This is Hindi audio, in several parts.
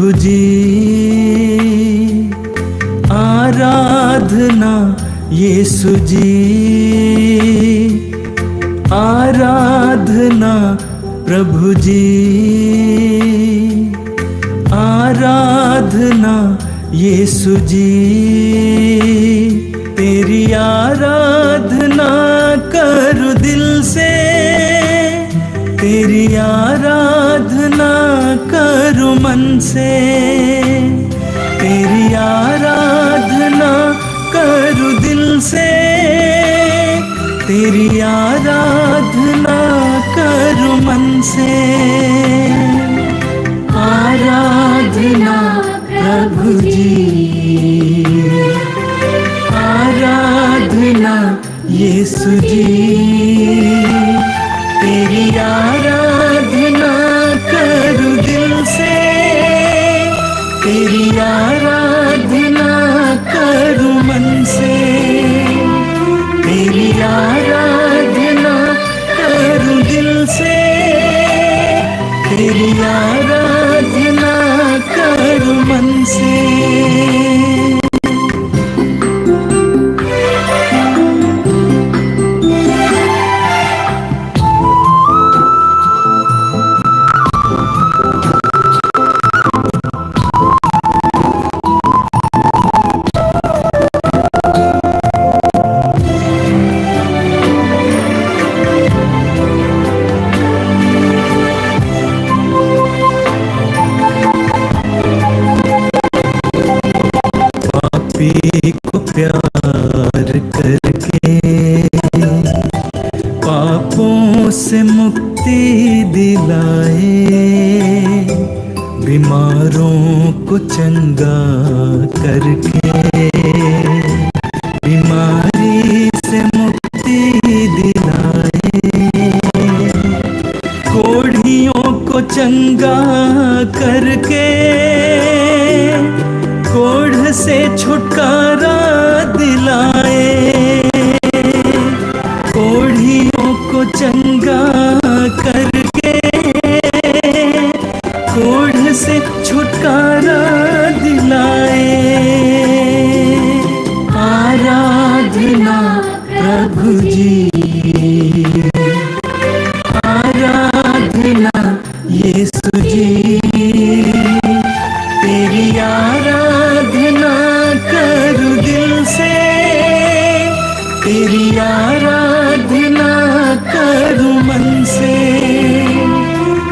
प्रभु जी। आराधना यीशु जी, आराधना प्रभु जी। आराधना यीशु जी, तेरी आराधना करूं दिल से, तेरी आराधना करूं मन से, तेरी आराधना करूं दिल से, तेरी आराधना करूं मन से। आराधना प्रभु जी, आराधना यीशु जी, तेरी आराधना करूं दिल से, तेरी आराधना करूं मन से, तेरी आराधना करूं दिल से, तेरी आराधना करूं मन से। को प्यार करके पापों से मुक्ति दिलाए, बीमारों को चंगा करके बीमारी से मुक्ति दिलाए, कोढ़ियों को चंगा करके कोढ़ से छुटकारा दिलाए, कोढ़ियों को चंगा करके कोढ़ से छुटकारा दिलाए। आराधना प्रभु जी, आराधना यीशु जी, तेरी आराधना करूं दिल से, तेरी आराधना करूं मन से,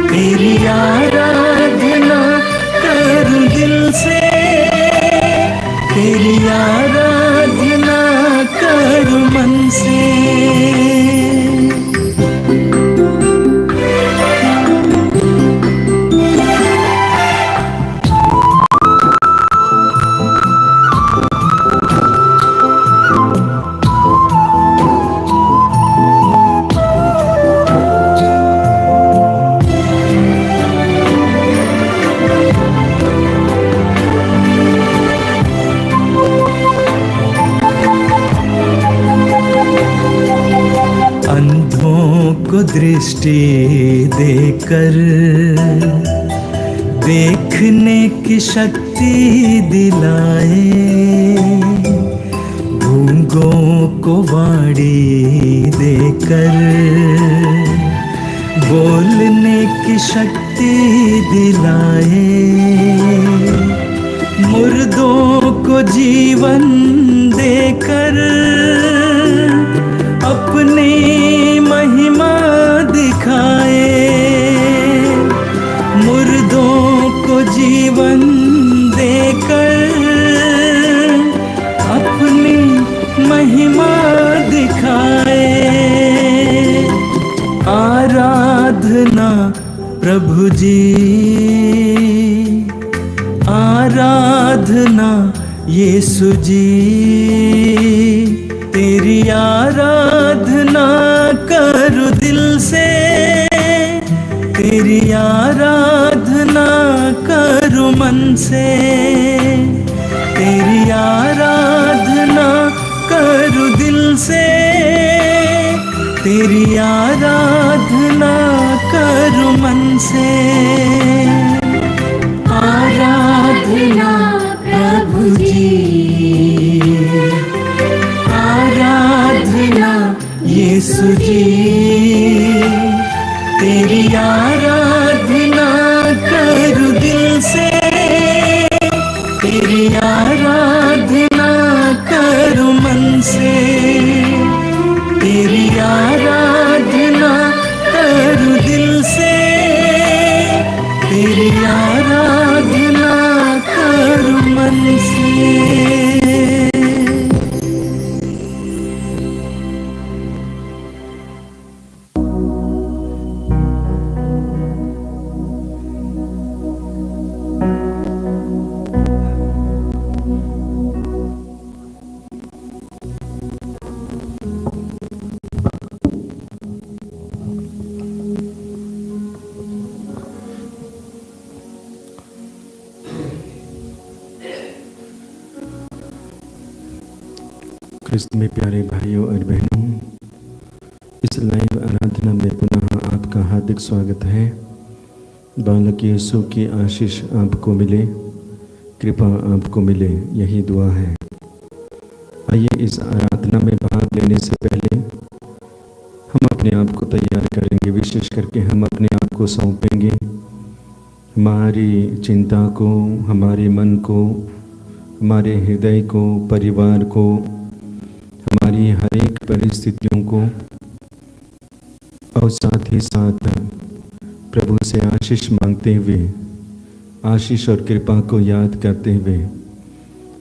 तेरी आराधना करूं दिल से, तेरी आराधना करूं मन से। को दृष्टि देकर देखने की शक्ति दिलाए, गूंगों को वाणी देकर बोलने की शक्ति दिलाए, मुर्दों को जीवन देकर अपनी महिमा दिखाए, मुर्दों को जीवन देकर अपनी महिमा दिखाए। आराधना प्रभु जी, आराधना यीशु जी, तेरी आराधना करूं दिल से, तेरी आराधना करूं मन से, तेरी आराधना करूं दिल से, तेरी आराधना करूं मन से। आराधना आराधना करूं दिल से, तेरी आराधना करूं मन से, तेरी आराधना करूं दिल से, तेरी आराधना करूं मन से। क्रिस्त में प्यारे भाइयों और बहनों, इस लाइव आराधना में पुनः आपका हार्दिक स्वागत है। बालक यीशु की आशीष आपको मिले, कृपा आपको मिले, यही दुआ है। आइए इस आराधना में भाग लेने से पहले हम अपने आप को तैयार करेंगे। विशेष करके हम अपने आप को सौंपेंगे, हमारी चिंता को, हमारे मन को, हमारे हृदय को, परिवार को, हमारी हर एक परिस्थितियों को, और साथ ही साथ प्रभु से आशीष मांगते हुए, आशीष और कृपा को याद करते हुए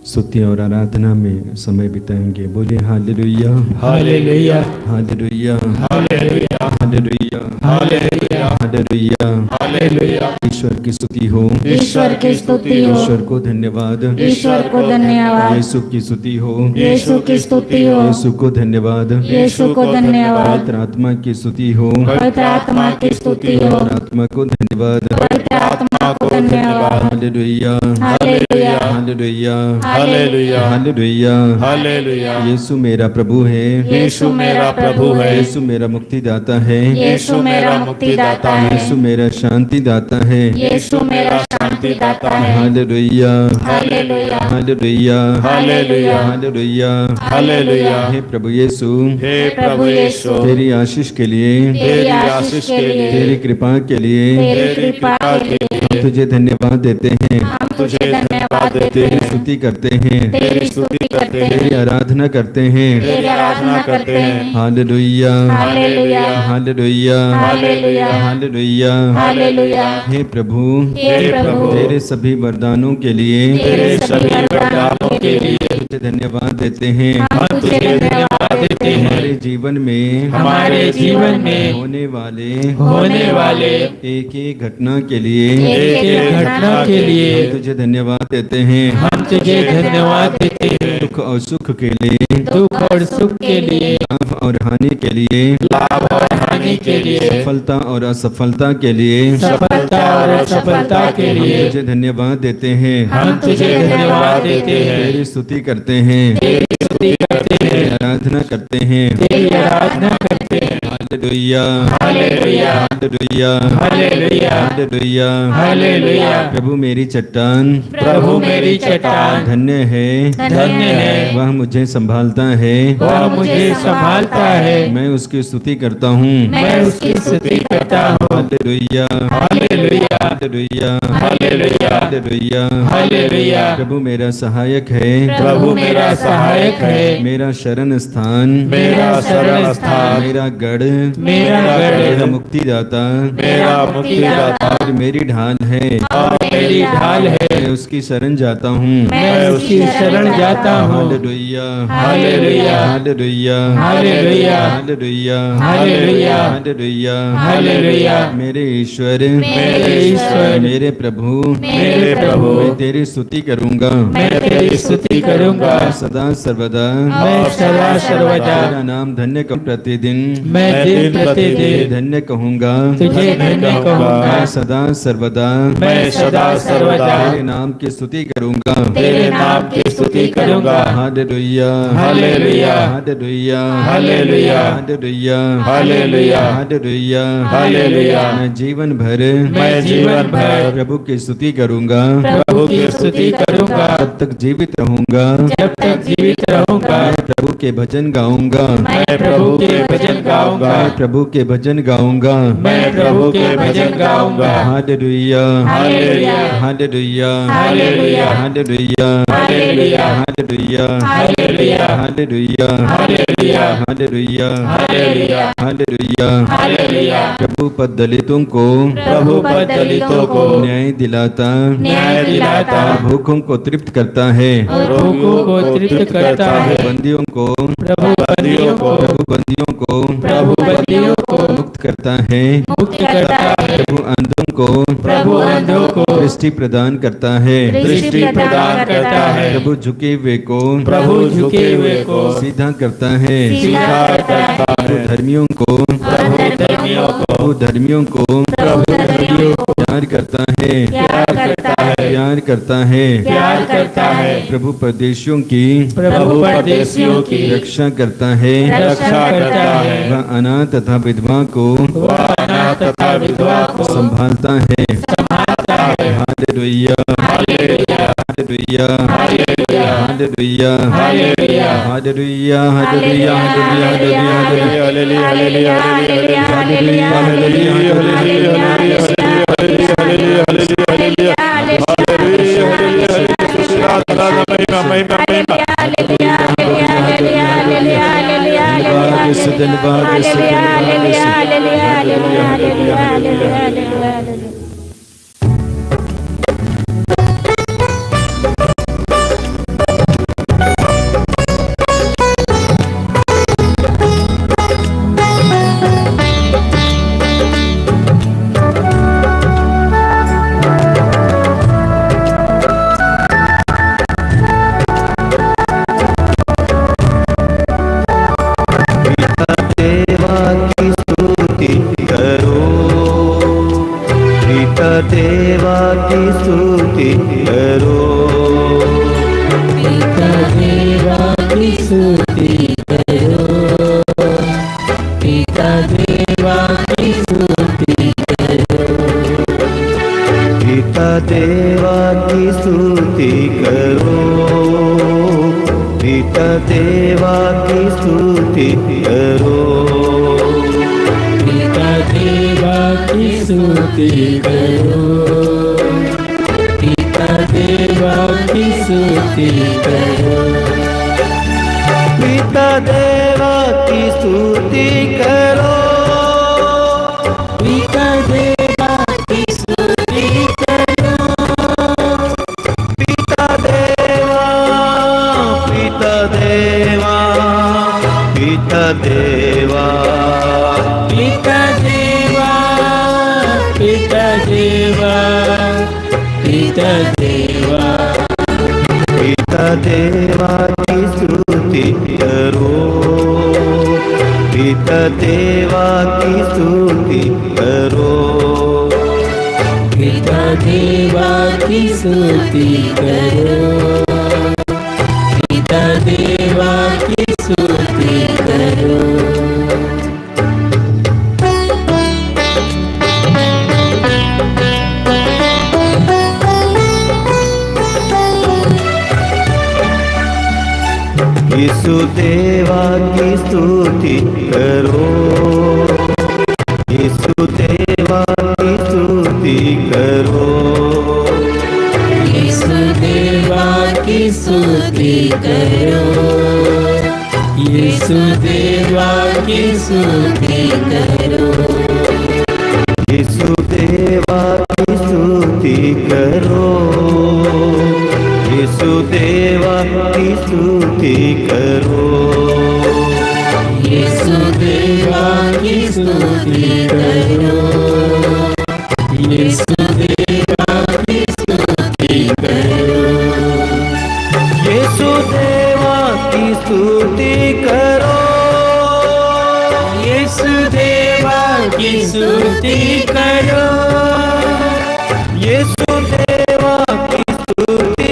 स्तुति और आराधना में समय बिताएंगे। बोले हालेलुया, हालेलुया, हालेलुया, हालेलुया, हालेलुया, हालेलुया, हालेलुया, हालेलुया। ईश्वर की स्तुति हो, ईश्वर की स्तुति हो, ईश्वर को धन्यवाद, ईश्वर को धन्यवाद, यीशु की स्तुति हो, यीशु की स्तुति हो, यीशु को धन्यवाद, यीशु को धन्यवाद, पवित्र आत्मा की स्तुति हो, पवित्र आत्मा की स्तुति हो, और आत्मा को धन्यवाद, पवित्र आत्मा को धन्यवाद। हालेलुया, हालेलुया, हालेलुया, हालेलुया, हालेलुया, हालेलुया। यीशु मेरा प्रभु है, यीशु मेरा प्रभु है, यीशु मेरा मुक्तिदाता है, यीशु मेरा मुक्तिदाता है, यीशु मेरा शांतिदाता है, यीशु मेरा शांतिदाता है। हालेलुया, हालेलुया, हालेलुया, हालेलुया, हालेलुया, हालेलुया। हे प्रभु यीशु, हे प्रभु यीशु, तेरी आशीष के लिए, तेरी आशीष के लिए, तेरी कृपा के लिए तेरी कृपा के लिए हम तुझे धन्यवाद देते हैं, हम तुझे धन्यवाद देते तेरी हैं, स्तुति करते हैं, तेरी स्तुति करते हैं, तेरी आराधना करते हैं। तेरी आराधना करते हैं। हालेलुया, हालेलुया, हालेलुया, हालेलुया, हालेलुया। हालेलुया। हे प्रभु, हे प्रभु, तेरे सभी वरदानों के लिए तेरे सभी वरदानों के लिए तुझे धन्यवाद देते हैं। हम तुझे धन्यवाद देते हैं। हमारे जीवन में, हमारे जीवन में होने वाले एक एक घटना के लिए एक एक घटना के लिए हम तुझे धन्यवाद देते हैं। हम तुझे धन्यवाद देते हैं। दुख और सुख के लिए, दुख और सुख के लिए, लाभ और हानि के लिए, लाभ और हानि के लिए, सफलता और असफलता के लिए सफलता और असफलता के हम लिए तुझे धन्यवाद देते हैं। हम तुझे धन्यवाद देते हैं। तेरी स्तुति करते हैं, तेरी स्तुति करते तेरी हैं, आराधना करते हैं। तेरी आराधना करते हैं। हालेलुया, हालेलुया, हालेलुया, हालेलुया, हालेलुया। हालेलुया। प्रभु मेरी चट्टान, प्रभु मेरी चट्टान, धन्य है, धन्य है, वह मुझे संभालता है, वह मुझे संभालता है। मैं उसकी स्तुति करता हूँ। मैं उसकी स्तुति करता हूँ। हालेलुया, हालेलुया, हालेलुया, हालेलुया, हालेलुया। हालेलुया। प्रभु मेरा सहायक है, प्रभु मेरा सहायक है, मेरा शरण स्थान, मेरा शरण स्थान, मेरा गढ़, मेरा गढ़, मेरा मुक्तिदाता, मेरा मुक्तिदाता और मेरी ढाल है। और मेरी ढाल है। मैं उसकी शरण जाता हूँ। मैं उसकी शरण जाता हूँ। हालेलुया, हालेलुया, हालेलुया, हालेलुया, हालेलुया, हालेलुया, हालेलुया, हालेलुया। मेरे ईश्वर, मेरे ईश्वर, मेरे प्रभु, मेरे प्रभु, मैं तेरी स्तुति करूंगा। मैं तेरी स्तुति करूंगा। सदा सर्वदा मैं सदा सर्वदा तेरा नाम धन्य कहूँ। प्रतिदिन मैं दिन प्रतिदिन धन्य कहूँगा। तुझे धन्य कहूँगा। मैं सदा सर्वदा मैं सदा सर्वदा तेरे नाम की स्तुति करूंगा। तेरे नाम की स्तुति करूँगा। हालेलुया, हालेलुया, हालेलुया, हालेलुया, हालेलुया, हालेलुया, हालेलुया, हालेलुया। मैं जीवन भर प्रभु की स्तुति करूंगा। प्रभु की स्तुति करूँगा। जब तक जीवित रहूंगा, जब तक जीवित रहूंगा। मैं प्रभु के भजन गाऊंगा। मैं प्रभु के भजन गाऊंगा। मैं प्रभु के भजन गाऊंगा। मैं प्रभु के भजन गाऊंगा। हालेलुया हालेलुया हालेलुया हालेलुया हालेलुया हालेलुया हालेलुया हालेलुया हालेलुया हालेलुया हालेलुया हालेलुया हालेलुया हालेलुया। प्रभु पद दलितों को प्रभु पद दलितों को न्याय दिलाता न्याय दिलाता। भूखों को तृप्त करता है। भूखों को तृप्त करता है। बंदियों को प्रभु बंदियों को प्रभु बंदियों को प्रभु बंदियों को मुक्त करता है। मुक्त करता है। प्रभु अंधों को प्रभु अंधों को दृष्टि प्रदान करता है। दृष्टि प्रदान करता है। प्रभु झुके हुए को प्रभु झुके हुए को सीधा करता है। सीधा करता है। प्रभु धर्मियों को प्रभु धर्मियों को प्रभु धर्मियों को प्रभु धर्मियों को प्यार करता है। प्यार करता है। प्यार करता है। प्यार करता है। प्रभु परदेशियों की प्रभु परदेशियों की रक्षा करता है। रक्षा करता है। वह अनाथ तथा विधवा को वह अनाथ तथा विधवा को संभालता है। संभालता है। हालेलुया हालेलुया हालेलुया हालेलुया हालेलुया हालेलुया हालेलुया हालेलुया हालेलुया हालेलुया देवा की स्तुति करो। पिता देवा की स्तुति करो। पिता देवा की स्तुति करो। पिता देवा की स्तुति करो। पिता देवा की स्तुति करो। पिता देवा की स्तुति करो। पिता देवा की स्तुति करो। पिता देवा की स्तुति करो। पिता देवा की स्तुति करो। पिता देवा पिता देवा पिता देवा पिता देवा पिता देवा पिता देवा पिता देवा की स्तुति करो। पिता देवा की स्तुति करो। पिता देवा की स्तुति करो। पिता देवा की स्तुति करो। यीशु देवा की स्तुति करो। यीशु देवा की स्तुति करो। यीशु देवा की स्तुति करो। यीशु देवा की स्तुति करो। यीशु देवा की स्तुति करो। यीशु देवा की स्तुति करो। यीशु देवा की स्तुति करो। यीशु देवा की स्तुति करो। यीशु देवा की स्तुति करो। यीशु देवा की स्तुति करो। यीशु देवा की स्तुति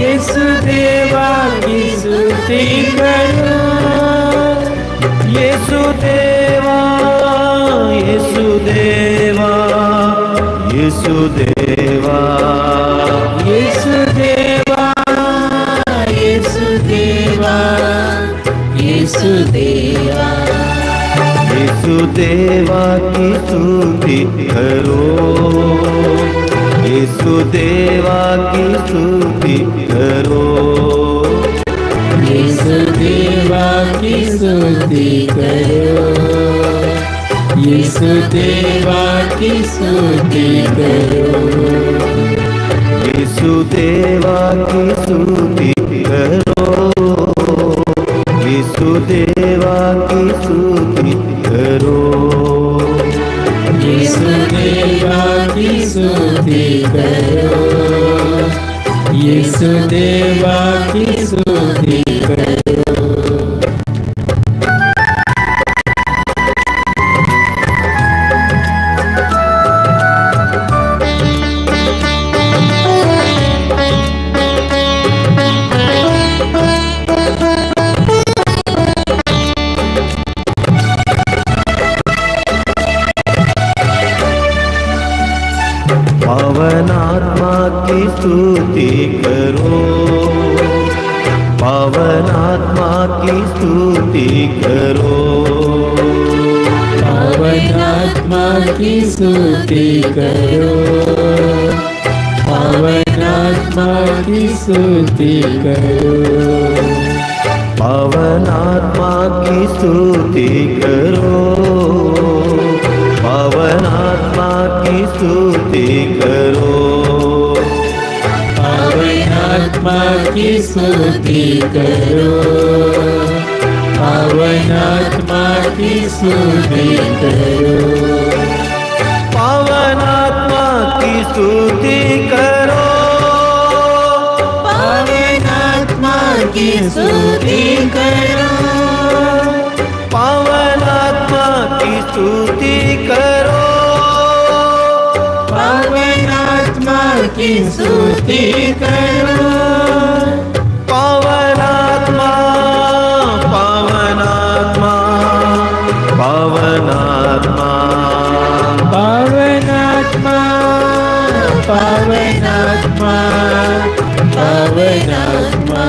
यीशु देवा की स्तुति करो। यीशु देवा यीशु देवा यीशु देवा यीशु देवा यीशु देवा की स्तुति करो, यीशु देवा की स्तुति करो, यीशु देवा की स्तुति करो, यीशु देवा की स्तुति करो, यीशु देवा की स्तुति करो, यीशु देवा की स्तुति करो, यीशु देवा की स्तुति करो, यीशु देवा की स्तुति करो। पावन आत्मा की स्तुति करो, पावन आत्मा की स्तुति करो, पावन आत्मा की स्तुति करो, पावन आत्मा की स्तुति करो, पावन आत्मा की स्तुति करो, पावन आत्मा की स्तुति करो, पावन आत्मा की स्तुति करो, पावन आत्मा की स्तुति करो, पावन आत्मा की स्तुति करो, पावन आत्मा की स्तुति करो, पावन आत्मा की स्तुति करो, पावन आत्मा की स्तुति करो, पावन आत्मा, पावन आत्मा, पावन आत्मा, पावन आत्मा, पावन आत्मा, पावन आत्मा,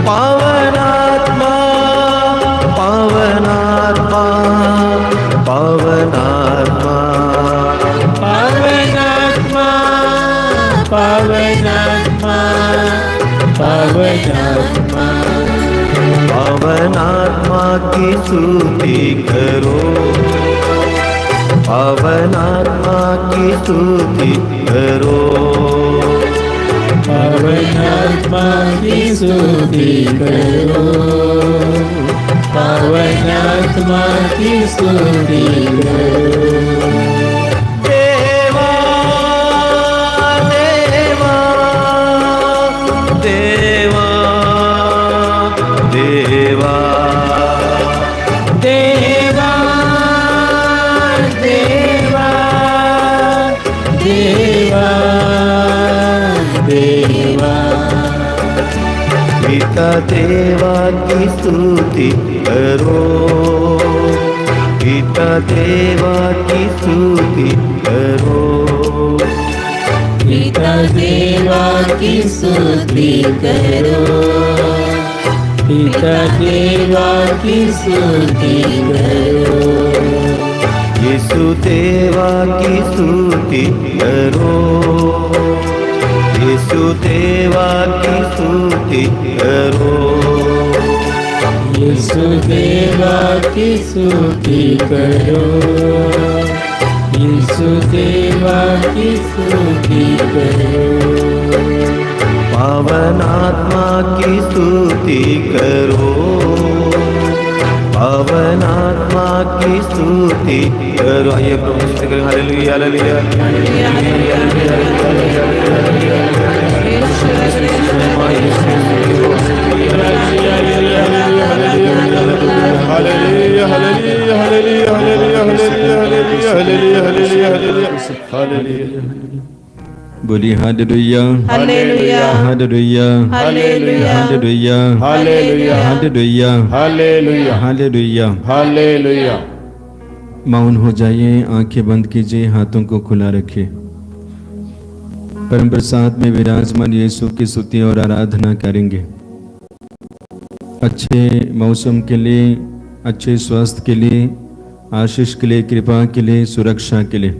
पावन आत्मा, पावन आत्मा, पावन आत्मा, पावन आत्मा, पावन आत्मा, पावन आत्मा, पावन आत्मा की स्तुति करो, पावन आत्मा की स्तुति करो, पावन आत्मा की स्तुति करो, पावन आत्मा की स्तुति करो। देवा देवा देवा देवा देवा देवा देवा देवा पिता देवा की स्तुति करो, पिता देवा की स्तुति करो, पिता देवा की स्तुति करो, पिता देवा की स्तुति करो, यीशु देवा की स्तुति करो, यीशु देवा की स्तुति करो, यीशु देवा की स्तुति करो, यीशु देवा की स्तुति करो, पावन आत्मा की स्तुति करो, पावन आत्मा की स्तुति करो। आइए प्रभु स्तुति करें। हालेलुया हालेलुया बोलिए हालेलुया हालेलुया हालेलुया हालेलुया हालेलुया हालेलुया हालेलुया हालेलुया हालेलुया। हालेलुया। मौन हो जाइए, आंखें बंद कीजिए, हाथों को खुला रखिए। परम प्रसाद में विराजमान यीशु की स्तुति और आराधना करेंगे। अच्छे मौसम के लिए, अच्छे स्वास्थ्य के लिए आशीष के लिए, कृपा के लिए, सुरक्षा के लिए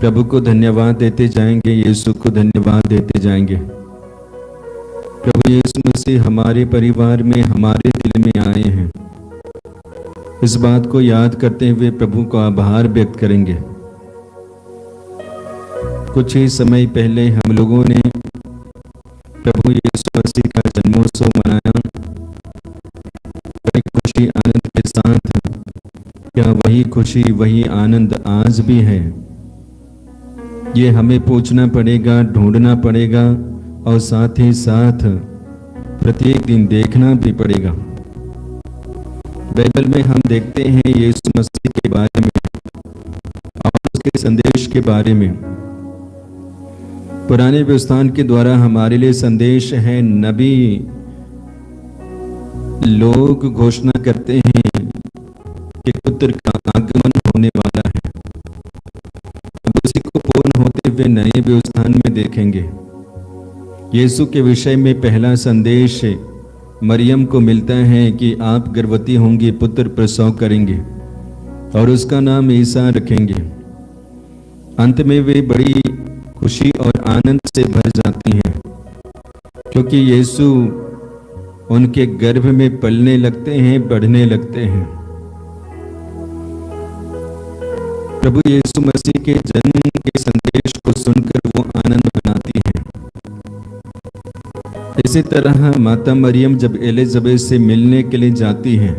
प्रभु को धन्यवाद देते जाएंगे, यीशु को धन्यवाद देते जाएंगे। प्रभु यीशु मसीह हमारे परिवार में, हमारे दिल में आए हैं। इस बात को याद करते हुए प्रभु को आभार व्यक्त करेंगे। कुछ ही समय पहले हम लोगों ने प्रभु यीशु मसीह का जन्मोत्सव मनाया बड़ी खुशी आनंद के साथ। क्या वही खुशी, वही आनंद आज भी है? ये हमें पूछना पड़ेगा, ढूंढना पड़ेगा और साथ ही साथ प्रत्येक दिन देखना भी पड़ेगा। बाइबल में हम देखते हैं यीशु मसीह के बारे में और उसके संदेश के बारे में। पुराने व्यवस्थान के द्वारा हमारे लिए संदेश है। नबी लोग घोषणा करते हैं कि पुत्र का आगमन होने वाला है। अब उसी को पूर्ण होते हुए नए व्यवस्थान में देखेंगे। यीशु के विषय में पहला संदेश मरियम को मिलता है कि आप गर्भवती होंगी, पुत्र प्रसव करेंगे और उसका नाम ईसा रखेंगे। अंत में वे बड़ी खुशी और आनंद से भर जाती हैं क्योंकि यीशु उनके गर्भ में पलने लगते हैं, बढ़ने लगते हैं। प्रभु यीशु मसीह के जन्म के संदेश को सुनकर वो आनंद मनाती हैं। इसी तरह माता मरियम जब एलिजाबेथ से मिलने के लिए जाती हैं,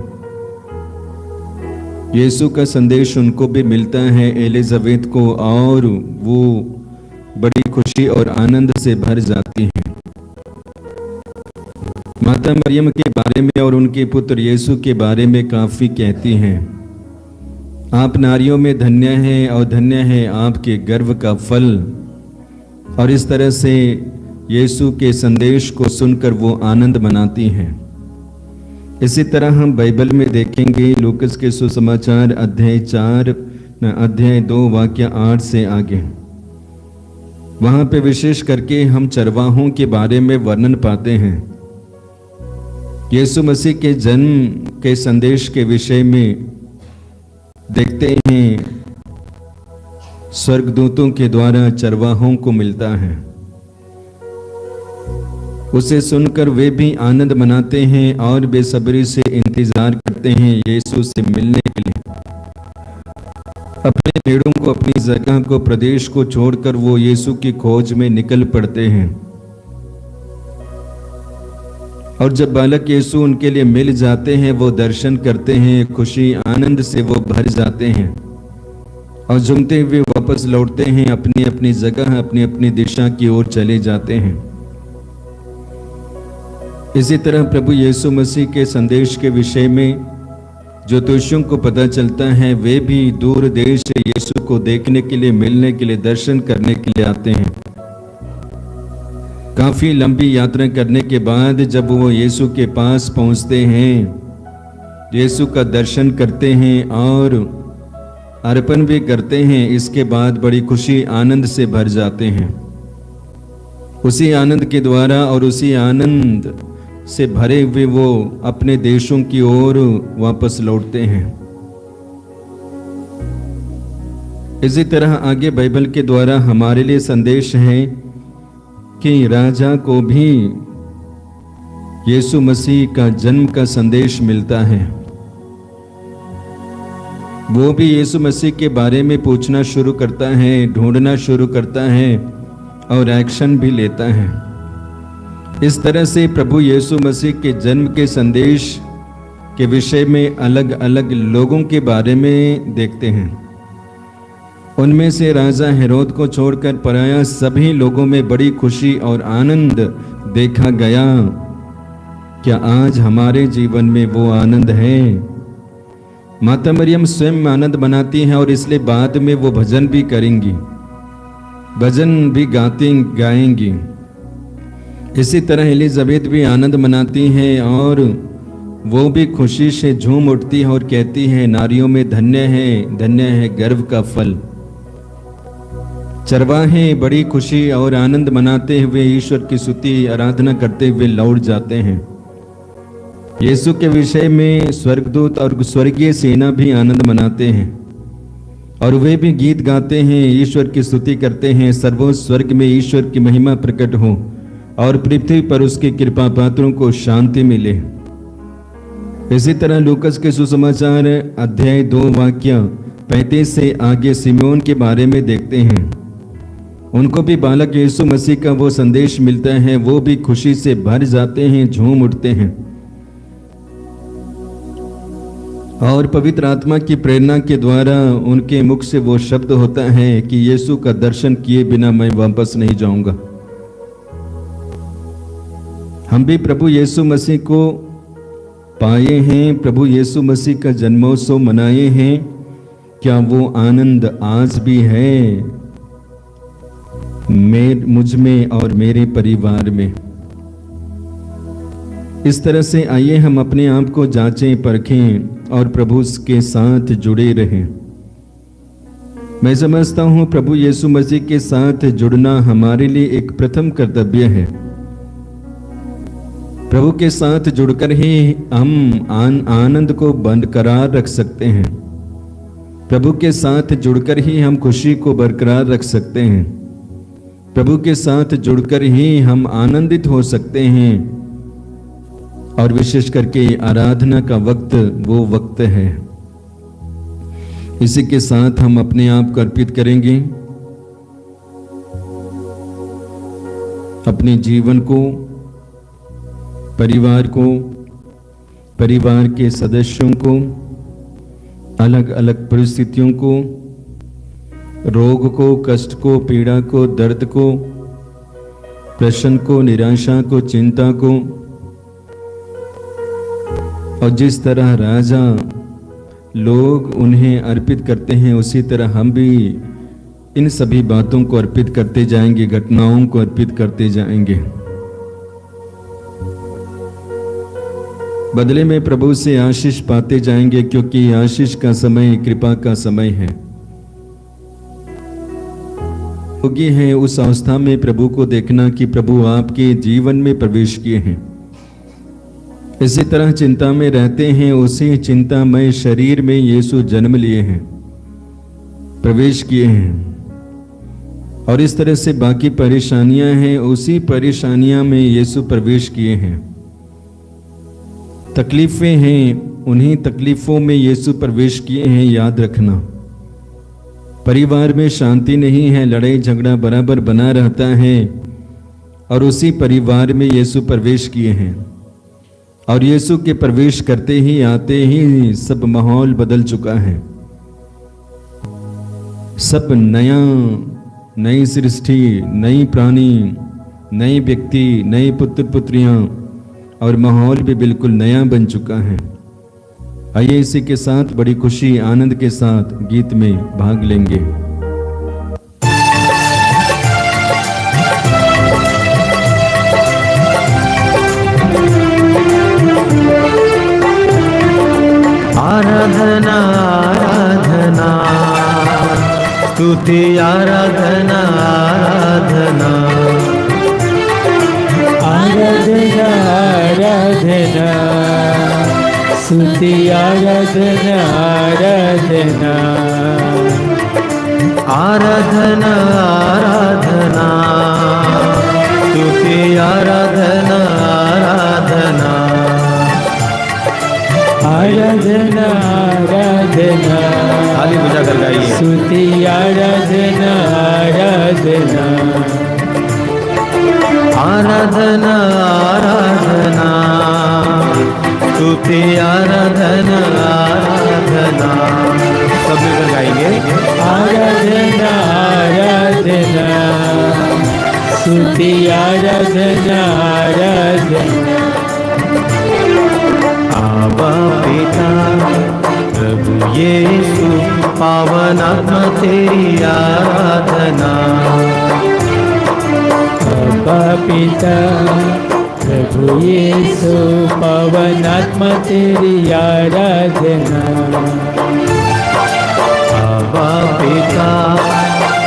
यीशु का संदेश उनको भी मिलता है एलिजाबेथ को, और वो बड़ी खुशी और आनंद से भर जाती हैं। माता मरियम के बारे में और उनके पुत्र यीशु के बारे में काफी कहती हैं, आप नारियों में धन्य हैं और धन्य है आपके गर्भ का फल। और इस तरह से यीशु के संदेश को सुनकर वो आनंद मनाती हैं। इसी तरह हम बाइबल में देखेंगे लूकस के सुसमाचार अध्याय 2 वाक्य 8 से आगे। वहां पे विशेष करके हम चरवाहों के बारे में वर्णन पाते हैं। यीशु मसीह के जन्म के संदेश के विषय में देखते हैं स्वर्गदूतों के द्वारा चरवाहों को मिलता है। उसे सुनकर वे भी आनंद मनाते हैं और बेसब्री से इंतजार करते हैं यीशु से मिलने के लिए। अपने भेड़ों को, अपनी जगह को, प्रदेश को छोड़कर वो यीशु की खोज में निकल पड़ते हैं। और जब बालक यीशु उनके लिए मिल जाते हैं, वो दर्शन करते हैं, खुशी आनंद से वो भर जाते हैं और झूमते हुए वापस लौटते हैं, अपनी अपनी जगह, अपनी अपनी दिशा की ओर चले जाते हैं। इसी तरह प्रभु यीशु मसीह के संदेश के विषय में ज्योतिषियों को पता चलता है, वे भी दूर देश से यीशु को देखने के लिए, मिलने के लिए, दर्शन करने के लिए आते हैं। काफी लंबी यात्रा करने के बाद जब वो यीशु के पास पहुंचते हैं, यीशु का दर्शन करते हैं और अर्पण भी करते हैं, इसके बाद बड़ी खुशी आनंद से भर जाते हैं। उसी आनंद के द्वारा और उसी आनंद से भरे हुए वो अपने देशों की ओर वापस लौटते हैं। इसी तरह आगे बाइबल के द्वारा हमारे लिए संदेश है कि राजा को भी यीशु मसीह का जन्म का संदेश मिलता है। वो भी यीशु मसीह के बारे में पूछना शुरू करता है, ढूंढना शुरू करता है और एक्शन भी लेता है। इस तरह से प्रभु यीशु मसीह के जन्म के संदेश के विषय में अलग अलग लोगों के बारे में देखते हैं। उनमें से राजा हेरोद को छोड़कर पराया सभी लोगों में बड़ी खुशी और आनंद देखा गया। क्या आज हमारे जीवन में वो आनंद है? माता मरियम स्वयं आनंद मनाती हैं और इसलिए बाद में वो भजन भी करेंगी, भजन भी गाएंगी। इसी तरह एलिजाबेथ भी आनंद मनाती हैं और वो भी खुशी से झूम उठती है और कहती है, नारियों में धन्य है गर्भ का फल। चरवाहे बड़ी खुशी और आनंद मनाते हुए ईश्वर की स्तुति आराधना करते हुए लौट जाते हैं। यीशु के विषय में स्वर्गदूत और स्वर्गीय सेना भी आनंद मनाते हैं और वे भी गीत गाते हैं, ईश्वर की स्तुति करते हैं। सर्वोच्च स्वर्ग में ईश्वर की महिमा प्रकट हो और पृथ्वी पर उसकी कृपा पात्रों को शांति मिले। इसी तरह लूकस के सुसमाचार अध्याय 2 वाक्य 35 से आगे सिमोन के बारे में देखते हैं। उनको भी बालक यीशु मसीह का वो संदेश मिलता है, वो भी खुशी से भर जाते हैं, झूम उठते हैं और पवित्र आत्मा की प्रेरणा के द्वारा उनके मुख से वो शब्द होता है कि यीशु का दर्शन किए बिना मैं वापस नहीं जाऊंगा। हम भी प्रभु यीशु मसीह को पाए हैं, प्रभु यीशु मसीह का जन्मोत्सव मनाए हैं। क्या वो आनंद आज भी है मुझ में और मेरे परिवार में? इस तरह से आइए हम अपने आप को जांचें, परखें और प्रभु के साथ जुड़े रहें। मैं समझता हूं प्रभु यीशु मसीह के साथ जुड़ना हमारे लिए एक प्रथम कर्तव्य है। प्रभु के साथ जुड़कर ही हम आनंद को बरकरार रख सकते हैं। प्रभु के साथ जुड़कर ही हम खुशी को बरकरार रख सकते हैं। प्रभु के साथ जुड़कर ही हम आनंदित हो सकते हैं और विशेष करके आराधना का वक्त वो वक्त है। इसी के साथ हम अपने आप को अर्पित करेंगे, अपने जीवन को, परिवार को, परिवार के सदस्यों को, अलग अलग परिस्थितियों को, रोग को, कष्ट को, पीड़ा को, दर्द को, प्रश्न को, निराशा को, चिंता को, और जिस तरह राजा लोग उन्हें अर्पित करते हैं उसी तरह हम भी इन सभी बातों को अर्पित करते जाएंगे, घटनाओं को अर्पित करते जाएंगे। बदले में प्रभु से आशीष पाते जाएंगे, क्योंकि आशीष का समय कृपा का समय है। योगी है उस अवस्था में प्रभु को देखना कि प्रभु आपके जीवन में प्रवेश किए हैं। इसी तरह चिंता में रहते हैं, उसी चिंतामय शरीर में यीशु जन्म लिए हैं, प्रवेश किए हैं। और इस तरह से बाकी परेशानियां हैं, उसी परेशानियां में यीशु प्रवेश किए हैं। तकलीफें हैं, उन्हीं तकलीफों में यीशु प्रवेश किए हैं। याद रखना, परिवार में शांति नहीं है, लड़ाई झगड़ा बराबर बना रहता है और उसी परिवार में यीशु प्रवेश किए हैं। और यीशु के प्रवेश करते ही आते ही सब माहौल बदल चुका है। सब नया, नई सृष्टि, नई प्राणी, नए व्यक्ति, नए पुत्र पुत्रियां और माहौल भी बिल्कुल नया बन चुका है। आइए इसी के साथ बड़ी खुशी आनंद के साथ गीत में भाग लेंगे। आराधना आराधना स्तुति आराधना आराधना आराधना आराधना स्तुति आराधना आराधना आराधना आराधना स्तुति आराधना आराधना आराधना आराधना ताली बजाकर गाइए। स्तुति आराधना आराधना आराधना आराधना स्तुति आराधना आराधना सब मिलकर गाएंगे। आराधना आराधना स्तुति आराधना आराधना आवा पिता प्रभु यीशु पावन आत्मा तेरी आराधना। आबा पिता प्रभु यीशु पावन आत्मा तेरी आराधना। आवा पिता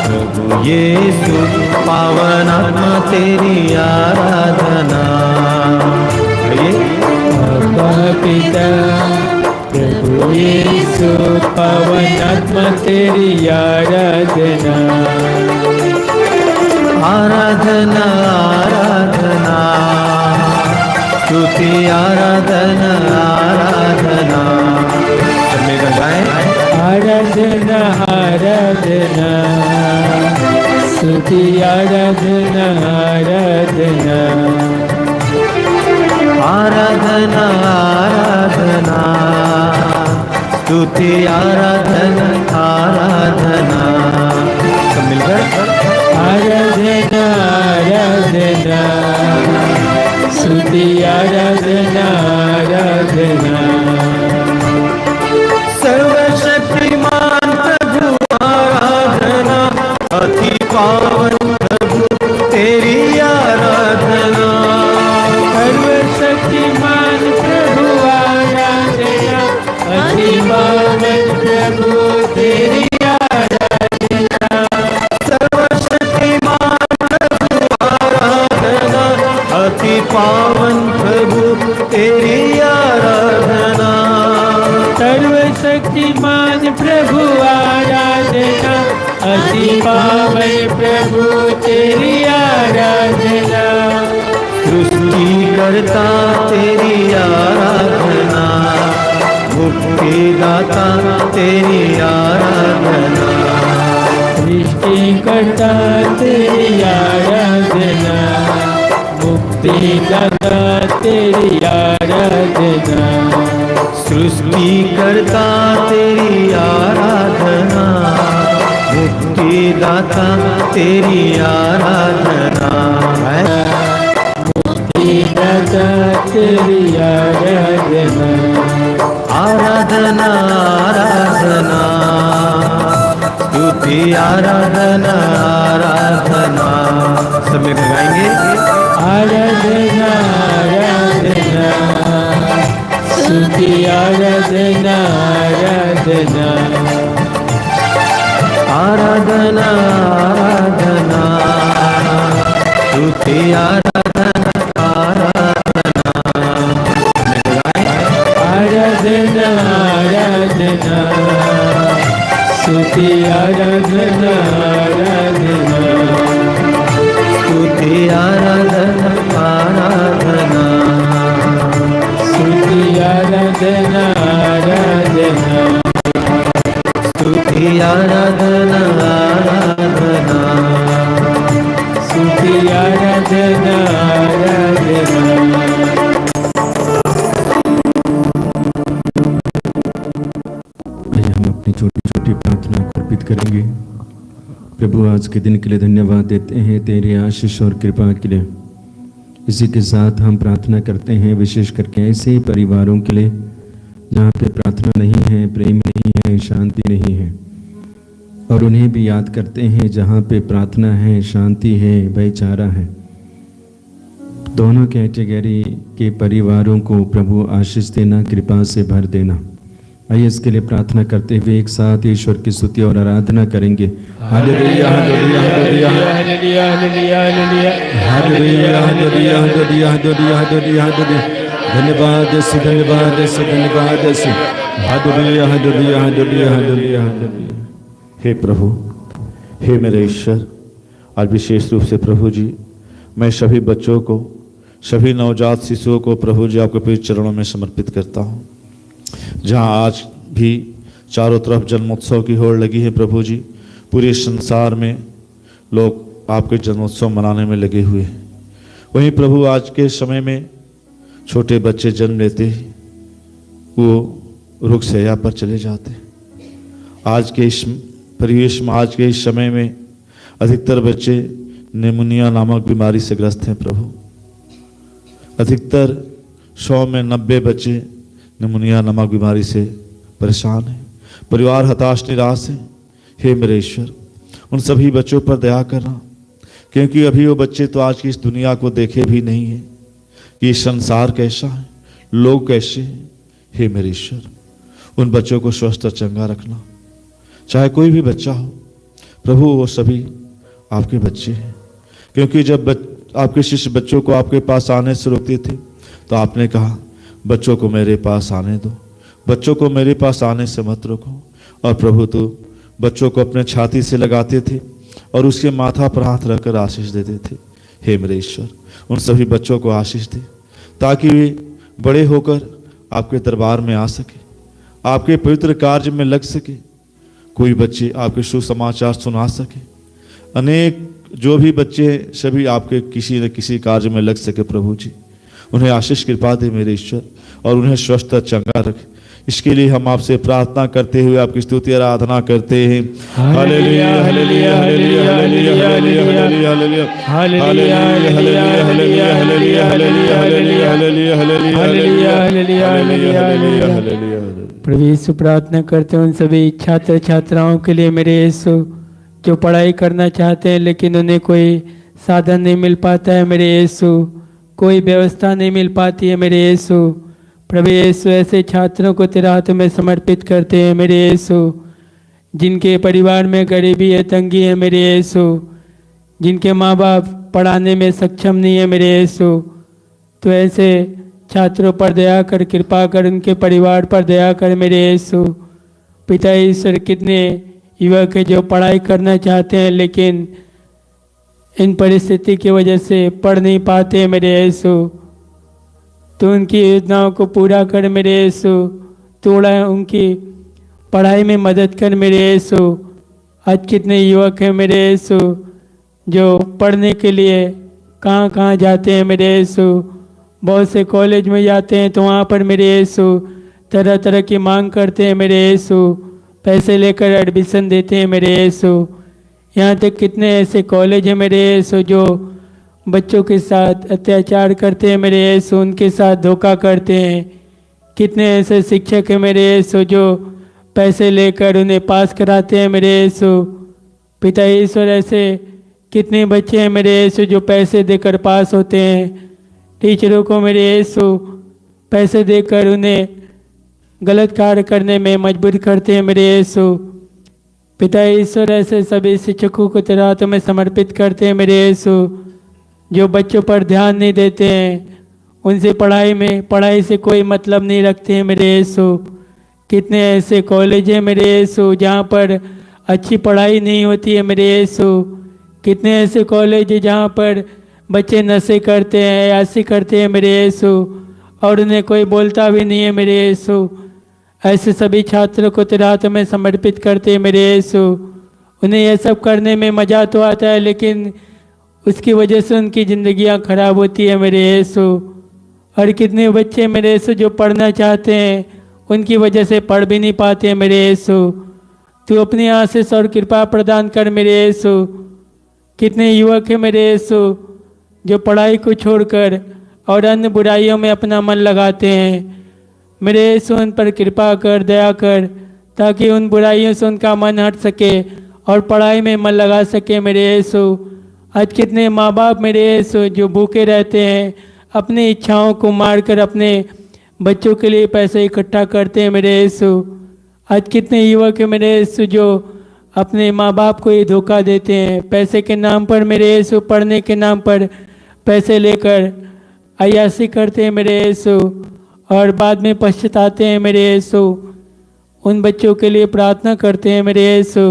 प्रभु यीशु पावन आत्मा तेरी आराधना। आबा पिता प्रभु यीशु पवन आत्मा तेरी आराधना आराधना आराधना स्तुति आराधना आराधना सब मिलकर गाएं आराधना आराधना स्तुति आराधना आराधना आराधना आराधना स्तुति आराधना आराधना सब मिलकर आराधना आराधना स्तुति आराधना आराधना सर्वशक्तिमान प्रभु आराधना अति पावन प्रभु तेरी आराधना सर्वशक्तिमान प्रभु आराधना अति पावन प्रभु तेरी आराधना सर्वशक्तिमान प्रभु आराधना अति पावन प्रभु तेरी आराधना सर्वशक्तिमान प्रभु आराधना अति पावन प्रभु तेरी आराधना सृष्टिकर्ता तेरी आराधना मुक्तिदाता तेरी आराधना सृष्टिकर्ता तेरी आराधना मुक्तिदाता तेरी आराधना सृष्टिकर्ता तेरी आराधना मुक्तिदाता तेरी आराधना मुक्तिदाता तेरी आराधना आराधना आराधना स्तुति आराधना आराधना सब मिलकर गाएंगे आराधना आराधना स्तुति आराधना आराधना आराधना आराधना स्तुति आराधना आराधना आराधना आराधना स्तुति आराधना आराधना स्तुति आराधना आराधना स्तुति आराधना आराधना स्तुति आराधना आराधना स्तुति आराधना आराधना आइए हम अपनी छोटी छोटी प्रार्थना को अर्पित करेंगे। प्रभु आज के दिन के लिए धन्यवाद देते हैं तेरी आशीष और कृपा के लिए। इसी के साथ हम प्रार्थना करते हैं विशेष करके ऐसे परिवारों के लिए जहाँ पे प्रार्थना नहीं है, प्रेम नहीं है, शांति नहीं है, और उन्हें भी याद करते हैं जहाँ पे प्रार्थना है, शांति है, भाईचारा है। दोनों कैटेगरी के परिवारों को प्रभु आशीष देना, कृपा से भर देना। आइए इसके लिए प्रार्थना करते हुए एक साथ ईश्वर की स्तुति और आराधना करेंगे। हालेलुया हालेलुया हालेलुया हालेलुया हालेलुया हालेलुया हालेलुया हालेलुया हालेलुया हालेलुया हालेलुया हालेलुया धन्यवाद यीशु, धन्यवाद यीशु, धन्यवाद यीशु। हालेलुया हालेलुया हालेलुया हालेलुया हालेलुया। हे प्रभु, हे मेरे ईश्वर, आज विशेष रूप से प्रभु जी मैं सभी बच्चों को, सभी नवजात शिशुओं को प्रभु जी आपके पवित्र चरणों में समर्पित करता हूँ। जहाँ आज भी चारों तरफ जन्मोत्सव की होड़ लगी है प्रभु जी, पूरे संसार में लोग आपके जन्मोत्सव मनाने में लगे हुए हैं। वहीं प्रभु आज के समय में छोटे बच्चे जन्म लेते ही वो रुख शैया पर चले जाते हैं। आज के इस परिवेश में, आज के इस समय में अधिकतर बच्चे निमोनिया नामक बीमारी से ग्रस्त हैं प्रभु। अधिकतर 100 में 90 बच्चे निमोनिया नामक बीमारी से परेशान हैं। परिवार हताश निराश है। हे मेरे ईश्वर, उन सभी बच्चों पर दया करना, क्योंकि अभी वो बच्चे तो आज की इस दुनिया को देखे भी नहीं है कि संसार कैसा है, लोग कैसे हैं। हे मेरे ईश्वर, उन बच्चों को स्वस्थ और चंगा रखना। चाहे कोई भी बच्चा हो प्रभु, वो सभी आपके बच्चे हैं। क्योंकि जब आपके शिष्य बच्चों को आपके पास आने से रोकते थे तो आपने कहा बच्चों को मेरे पास आने दो, बच्चों को मेरे पास आने से मत रोको। और प्रभु तो बच्चों को अपने छाती से लगाते थे और उसके माथा पर हाथ रखकर आशीष देते थे। हे मेरे ईश्वर, उन सभी बच्चों को आशीष दे ताकि वे बड़े होकर आपके दरबार में आ सके, आपके पवित्र कार्य में लग सके, कोई बच्चे आपके सुसमाचार सुना सके, अनेक जो भी बच्चे सभी आपके किसी न किसी कार्य में लग सके। प्रभु जी उन्हें आशीष कृपा दे मेरे ईश्वर, और उन्हें स्वस्थ चंगा रखे। इसके लिए हम आपसे प्रार्थना करते हुए आपकी स्तुति आराधना करते हैं। हालेलुया हालेलुया हालेलुया हालेलुया हालेलुया हालेलुया हालेलुया हालेलुया हालेलुया हालेलुया हालेलुया हालेलुया हालेलुया हालेलुया हालेलुया। प्रभु यीशु प्रार्थना करते हैं उन सभी छात्र छात्राओं के लिए मेरे यीशु जो पढ़ाई करना चाहते हैं लेकिन उन्हें कोई साधन नहीं मिल पाता है मेरे यीशु, कोई व्यवस्था नहीं मिल पाती है मेरे यीशु। प्रभु यीशु ऐसे छात्रों को तेरे हाथ में समर्पित करते हैं मेरे यीशु, जिनके परिवार में गरीबी है, तंगी है मेरे यीशु, जिनके माँ बाप पढ़ाने में सक्षम नहीं है मेरे यीशु। तो ऐसे छात्रों पर दया कर, कृपा कर, उनके परिवार पर दया कर मेरे यीशु। पिता ईश्वर, कितने युवक है जो पढ़ाई करना चाहते हैं लेकिन इन परिस्थिति की वजह से पढ़ नहीं पाते मेरे यीशु। तो उनकी योजनाओं को पूरा कर मेरे यीशु, थोड़ा उनकी पढ़ाई में मदद कर मेरे यीशु। आज कितने युवक हैं मेरे यीशु जो पढ़ने के लिए कहाँ कहाँ जाते हैं मेरे यीशु, बहुत से कॉलेज में जाते हैं तो वहाँ पर मेरे यीशु तरह तरह की मांग करते हैं मेरे यीशु, पैसे लेकर एडमिशन देते हैं मेरे यीशु। यहाँ तक कितने ऐसे कॉलेज हैं मेरे यीशु जो बच्चों के साथ अत्याचार करते हैं मेरे यीशु, उनके साथ धोखा करते हैं। कितने ऐसे शिक्षक हैं मेरे यीशु जो पैसे लेकर उन्हें पास कराते हैं मेरे यीशु। पिता ईश्वर, ऐसे कितने बच्चे हैं मेरे यीशु जो पैसे देकर पास होते हैं। टीचरों को मेरे यीशु पैसे देकर उन्हें गलत कार्य करने में मजबूर करते हैं मेरे यीशु। पिता ईश्वर, ऐसे सभी शिक्षकों को तेरे हाथों में समर्पित करते हैं मेरे यीशु जो बच्चों पर ध्यान नहीं देते हैं, उनसे पढ़ाई से कोई मतलब नहीं रखते हैं मेरे यीशु। कितने ऐसे कॉलेज हैं मेरे यीशु जहाँ पर अच्छी पढ़ाई नहीं होती है मेरे यीशु। कितने ऐसे कॉलेज हैं जहाँ पर बच्चे नशे करते हैं, ऐसे करते हैं मेरे यीशु, और उन्हें कोई बोलता भी नहीं है मेरे यीशु। ऐसे सभी छात्रों को तेरे हाथ में समर्पित करते हैं मेरे यीशु। उन्हें यह सब करने में मज़ा तो आता है लेकिन उसकी वजह से उनकी ज़िंदगियां खराब होती है मेरे यीशु। और कितने बच्चे मेरे यीशु जो पढ़ना चाहते हैं उनकी वजह से पढ़ भी नहीं पाते हैं मेरे यीशु। तू अपनी आशीष और कृपा प्रदान कर मेरे यीशु। कितने युवक हैं मेरे यीशु जो पढ़ाई को छोड़कर और अन्य बुराइयों में अपना मन लगाते हैं मेरे यीशु। उन पर कृपा कर, दया कर, ताकि उन बुराइयों से उनका मन हट सके और पढ़ाई में मन लगा सके मेरे यीशु। आज कितने माँ बाप मेरे यीशु जो भूखे रहते हैं, अपनी इच्छाओं को मारकर अपने बच्चों के लिए पैसे इकट्ठा करते हैं मेरे यीशु। आज कितने युवक हैं मेरे यीशु जो अपने माँ बाप को ही धोखा देते हैं पैसे के नाम पर मेरे यीशु, पढ़ने के नाम पर पैसे लेकर अय्यासी करते हैं मेरे यीशु और बाद में पछताते हैं मेरे यीशु। उन बच्चों के लिए प्रार्थना करते हैं मेरे यीशु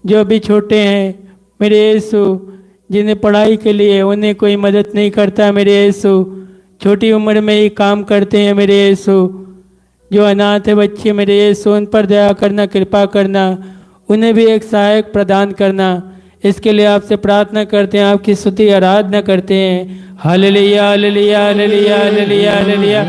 जो अभी छोटे हैं मेरे यीशु, जिन्हें पढ़ाई के लिए उन्हें कोई मदद नहीं करता मेरे यीशु। छोटी उम्र में ही काम करते हैं मेरे यीशु। जो अनाथ है बच्चे मेरे यीशु, उन पर दया करना, कृपा करना, उन्हें भी एक सहायक प्रदान करना। इसके लिए आपसे प्रार्थना करते हैं, आपकी स्तुति आराधना करते हैं। हालेलुया हालेलुया हालेलुया हालेलुया हालेलुया।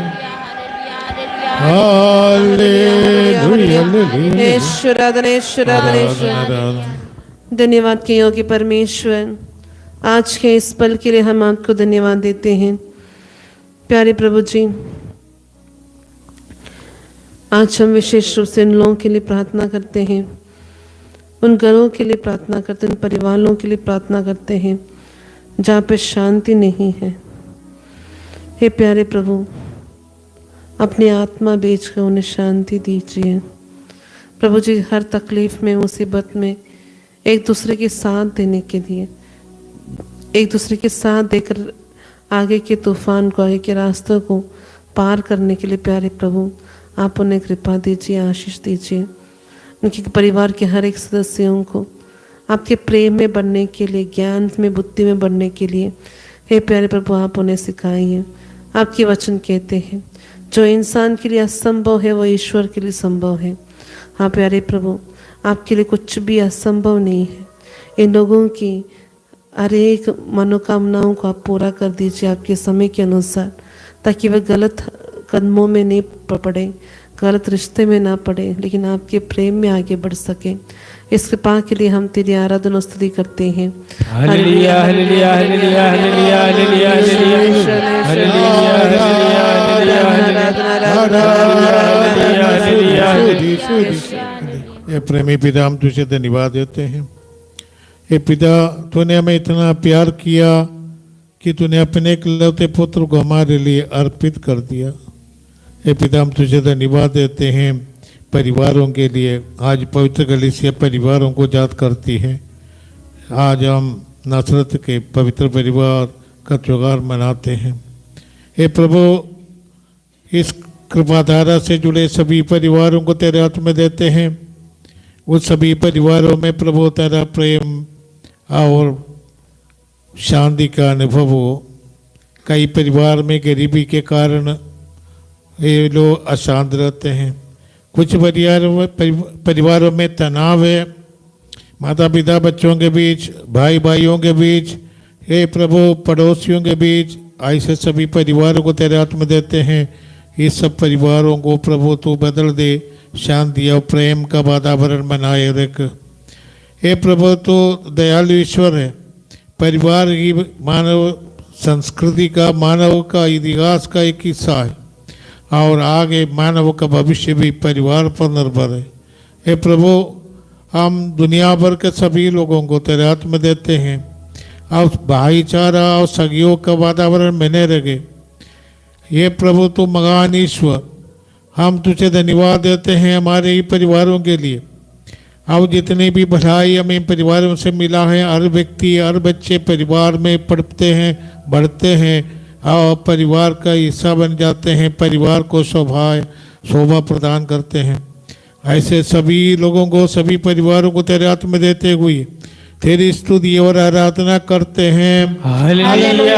धन्यवाद के योग्य परमेश्वर, आज के इस पल के लिए हम आपको धन्यवाद देते हैं। प्यारे प्रभु जी, आज हम विशेष रूप से उन लोगों के लिए प्रार्थना करते हैं, उन घरों के लिए प्रार्थना करते हैं, उन परिवारों के लिए प्रार्थना करते हैं जहाँ पे शांति नहीं है। हे प्यारे प्रभु, अपनी आत्मा बेचकर उन्हें शांति दीजिए। प्रभु जी, हर तकलीफ में, मुसीबत में एक दूसरे के साथ देने के लिए, एक दूसरे के साथ देकर आगे के तूफान को, आगे के रास्तों को पार करने के लिए प्यारे प्रभु आप उन्हें कृपा दीजिए, आशीष दीजिए। उनके परिवार के हर एक सदस्यों को आपके प्रेम में बढ़ने के लिए, ज्ञान में, बुद्धि में बढ़ने के लिए हे प्यारे प्रभु आप उन्हें सिखाइए। आपके वचन कहते हैं जो इंसान के लिए असंभव है वो ईश्वर के लिए संभव है। हाँ प्यारे प्रभु आपके लिए कुछ भी असंभव नहीं है। इन लोगों की हर एक मनोकामनाओं को आप पूरा कर दीजिए आपके समय के अनुसार, ताकि वह गलत कदमों में नहीं पड़े, गलत रिश्ते में ना पड़े, लेकिन आपके प्रेम में आगे बढ़ सके। इस कृपा के लिए हम तेरी आराधना और स्तुति करते हैं। हालेलुया हालेलुया हालेलुया हालेलुया हालेलुया ये प्रेमी पिता हम तुझे धन्यवाद देते हैं। हे पिता तूने हमें इतना प्यार किया कि तूने अपने इकलौते पुत्र को हमारे लिए अर्पित कर दिया। हे पिता हम तुझे धन्यवाद देते हैं परिवारों के लिए। आज पवित्र कलीसिया परिवारों को याद करती है। आज हम नासरत के पवित्र परिवार का त्योहार मनाते हैं। हे प्रभु इस कृपाधारा से जुड़े सभी परिवारों को तेरे हाथ में देते हैं। उस सभी परिवारों में प्रभु तेरा प्रेम और शांति का अनुभव हो। कई परिवार में गरीबी के कारण ये लोग अशांत रहते हैं। कुछ परिवारों में तनाव है, माता पिता बच्चों के बीच, भाई भाइयों के बीच, हे प्रभु पड़ोसियों के बीच। ऐसे सभी परिवारों को तेरे हाथ में देते हैं। इस सब परिवारों को प्रभु तू बदल दे, शांति और प्रेम का वातावरण बनाए रख। हे प्रभु तू दयालु ईश्वर है। परिवार की मानव संस्कृति का, मानव का इतिहास का एक हिस्सा है और आगे मानव का भविष्य भी परिवार पर निर्भर है। हे प्रभु हम दुनिया भर के सभी लोगों को तेरे हाथ में देते हैं और भाईचारा और सहयोग का वातावरण बने रहे। ये प्रभु तू महान ईश्वर, हम तुझे धन्यवाद देते हैं हमारे ही परिवारों के लिए। और जितनी भी भलाई हमें परिवारों से मिला है, हर व्यक्ति हर बच्चे परिवार में पढ़ते हैं, बढ़ते हैं और परिवार का हिस्सा बन जाते हैं, परिवार को शोभा प्रदान करते हैं। ऐसे सभी लोगों को, सभी परिवारों को तेरे हाथ में देते हुए तेरी स्तुति और आराधना करते हैं। हालेलुया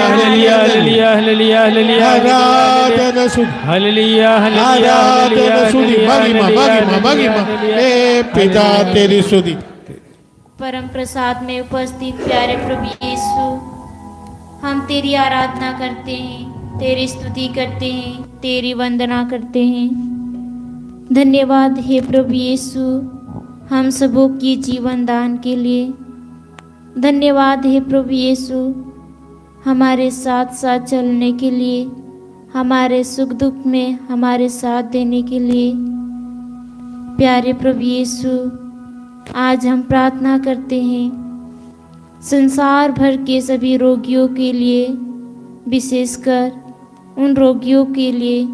हालेलुया हालेलुया हालेलुया हालेलुया आराधना सुन, हालेलुया हालेलुया आराधना सुनी, महिमा महिमा महिमा। हे पिता तेरी स्तुति। परम प्रसाद में उपस्थित प्यारे प्रभु यीशु हम तेरी आराधना करते हैं, तेरी स्तुति करते हैं, तेरी वंदना करते हैं। धन्यवाद हे प्रभु यीशु हम सबों की जीवन दान के लिए। धन्यवाद हे प्रभु यीशु हमारे साथ साथ चलने के लिए, हमारे सुख दुख में हमारे साथ देने के लिए। प्यारे प्रभु यीशु आज हम प्रार्थना करते हैं संसार भर के सभी रोगियों के लिए, विशेषकर उन रोगियों के लिए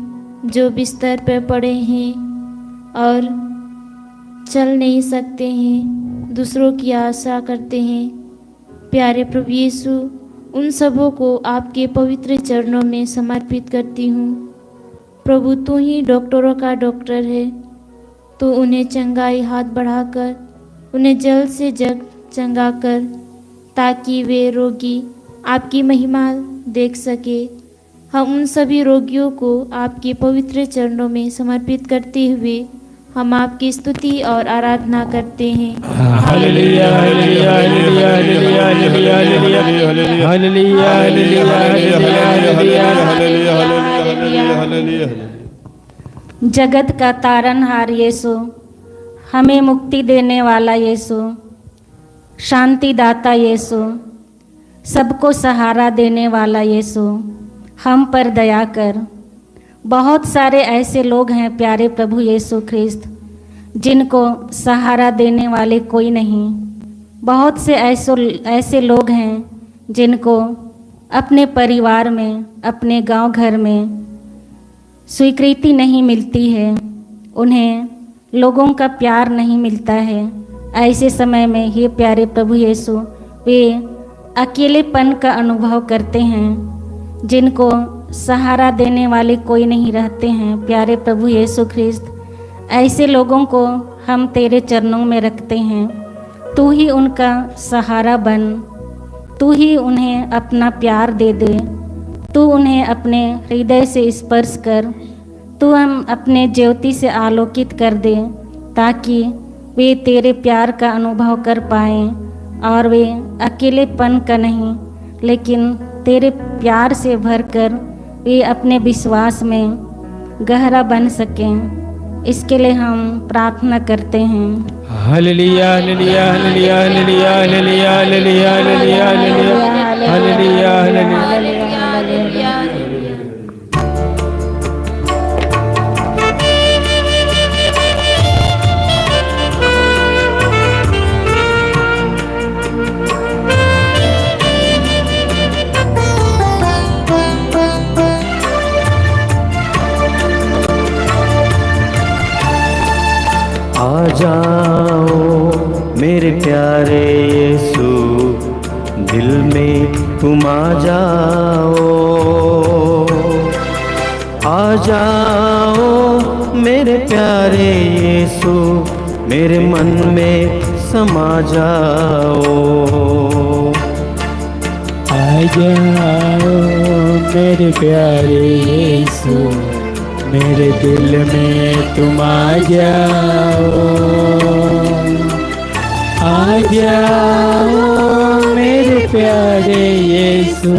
जो बिस्तर पर पड़े हैं और चल नहीं सकते हैं, दूसरों की आशा करते हैं। प्यारे प्रभु यीशु उन सबों को आपके पवित्र चरणों में समर्पित करती हूँ। प्रभु तू ही डॉक्टरों का डॉक्टर है, तो उन्हें चंगाई हाथ बढ़ाकर उन्हें जल्द से जल्द चंगा कर, ताकि वे रोगी आपकी महिमा देख सके। हम उन सभी रोगियों को आपके पवित्र चरणों में समर्पित करते हुए हम आपकी स्तुति और आराधना करते हैं। हालेलुया हालेलुया हालेलुया हालेलुया हालेलुया हालेलुया हालेलुया हालेलुया। जगत का तारनहार यीशु, हमें मुक्ति देने वाला यीशु, शांति दाता यीशु, सबको सहारा देने वाला यीशु, हम पर दया कर। बहुत सारे ऐसे लोग हैं प्यारे प्रभु यीशु ख्रिस्त जिनको सहारा देने वाले कोई नहीं। बहुत से ऐसे लोग हैं जिनको अपने परिवार में, अपने गांव घर में स्वीकृति नहीं मिलती है, उन्हें लोगों का प्यार नहीं मिलता है। ऐसे समय में हे प्यारे प्रभु यीशु वे अकेलेपन का अनुभव करते हैं, जिनको सहारा देने वाले कोई नहीं रहते हैं। प्यारे प्रभु यीशु ख्रिस्त, ऐसे लोगों को हम तेरे चरणों में रखते हैं। तू ही उनका सहारा बन, तू ही उन्हें अपना प्यार दे दे, तू उन्हें अपने हृदय से स्पर्श कर, तू हम अपने ज्योति से आलोकित कर दे, ताकि वे तेरे प्यार का अनुभव कर पाएं और वे अकेलेपन का नहीं लेकिन तेरे प्यार से भरकर वे अपने विश्वास में गहरा बन सकें। इसके लिए हम प्रार्थना करते हैं। हालेलुया हालेलुया हालेलुया हालेलुया हालेलुया हालेलुया हालेलुया हालेलुया हालेलुया हालेलुया। आ जाओ मेरे प्यारे यीशु, दिल में तुम आ जाओ। आ जाओ मेरे प्यारे यीशु, मेरे मन में समा जाओ। आ जाओ मेरे प्यारे यीशु, मेरे दिल में तुम आ जाओ। आ जाओ मेरे प्यारे यीशु,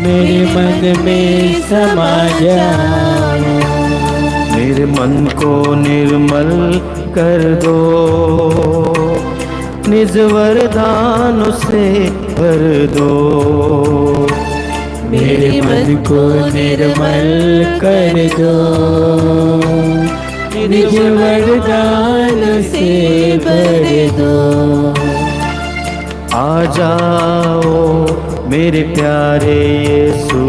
मेरे मन में समा जाओ। मेरे मन को निर्मल कर दो, निज वरदानों से भर दो। मेरे मन को निर्मल कर दो, निज वरदान से भर दो। आ जाओ मेरे प्यारे यीशु,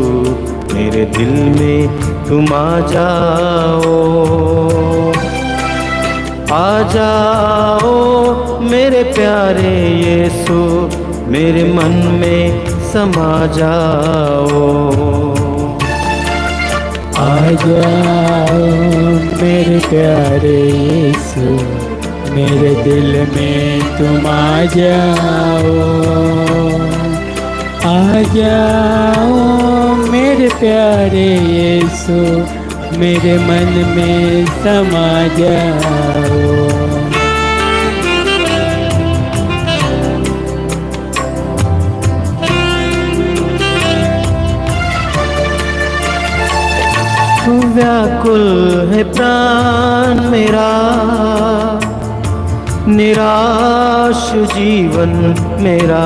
मेरे दिल में तुम आ जाओ। आ जाओ मेरे प्यारे यीशु, मेरे मन में समा जाओ। आ जाओ मेरे प्यारे यीशु, मेरे दिल में तुम आ जाओ। आ जाओ मेरे प्यारे यीशु, मेरे मन में समा जाओ। व्याकुल है प्राण मेरा, निराश जीवन मेरा।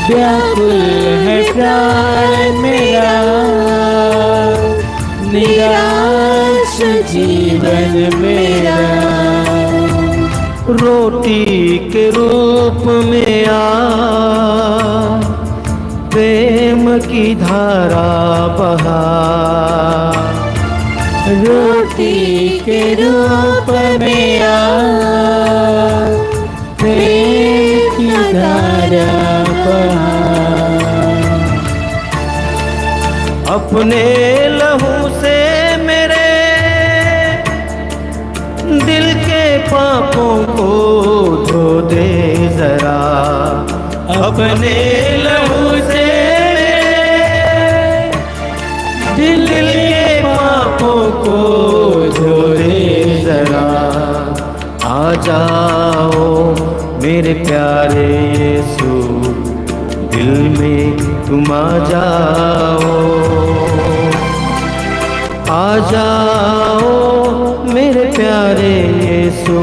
व्याकुल है प्राण मेरा, निराश जीवन मेरा। रोटी के रूप में आ, प्रेम की धारा बहा। रोटी के रूप में आ, प्रेम की धारा बहा। अपने लहू से मेरे दिल के पापों को धो दे जरा। अपने लहू से दिल के पापों को धो दे जरा। आ जाओ मेरे प्यारे यीशु, दिल में तुम आ जाओ। आ जाओ मेरे प्यारे यीशु,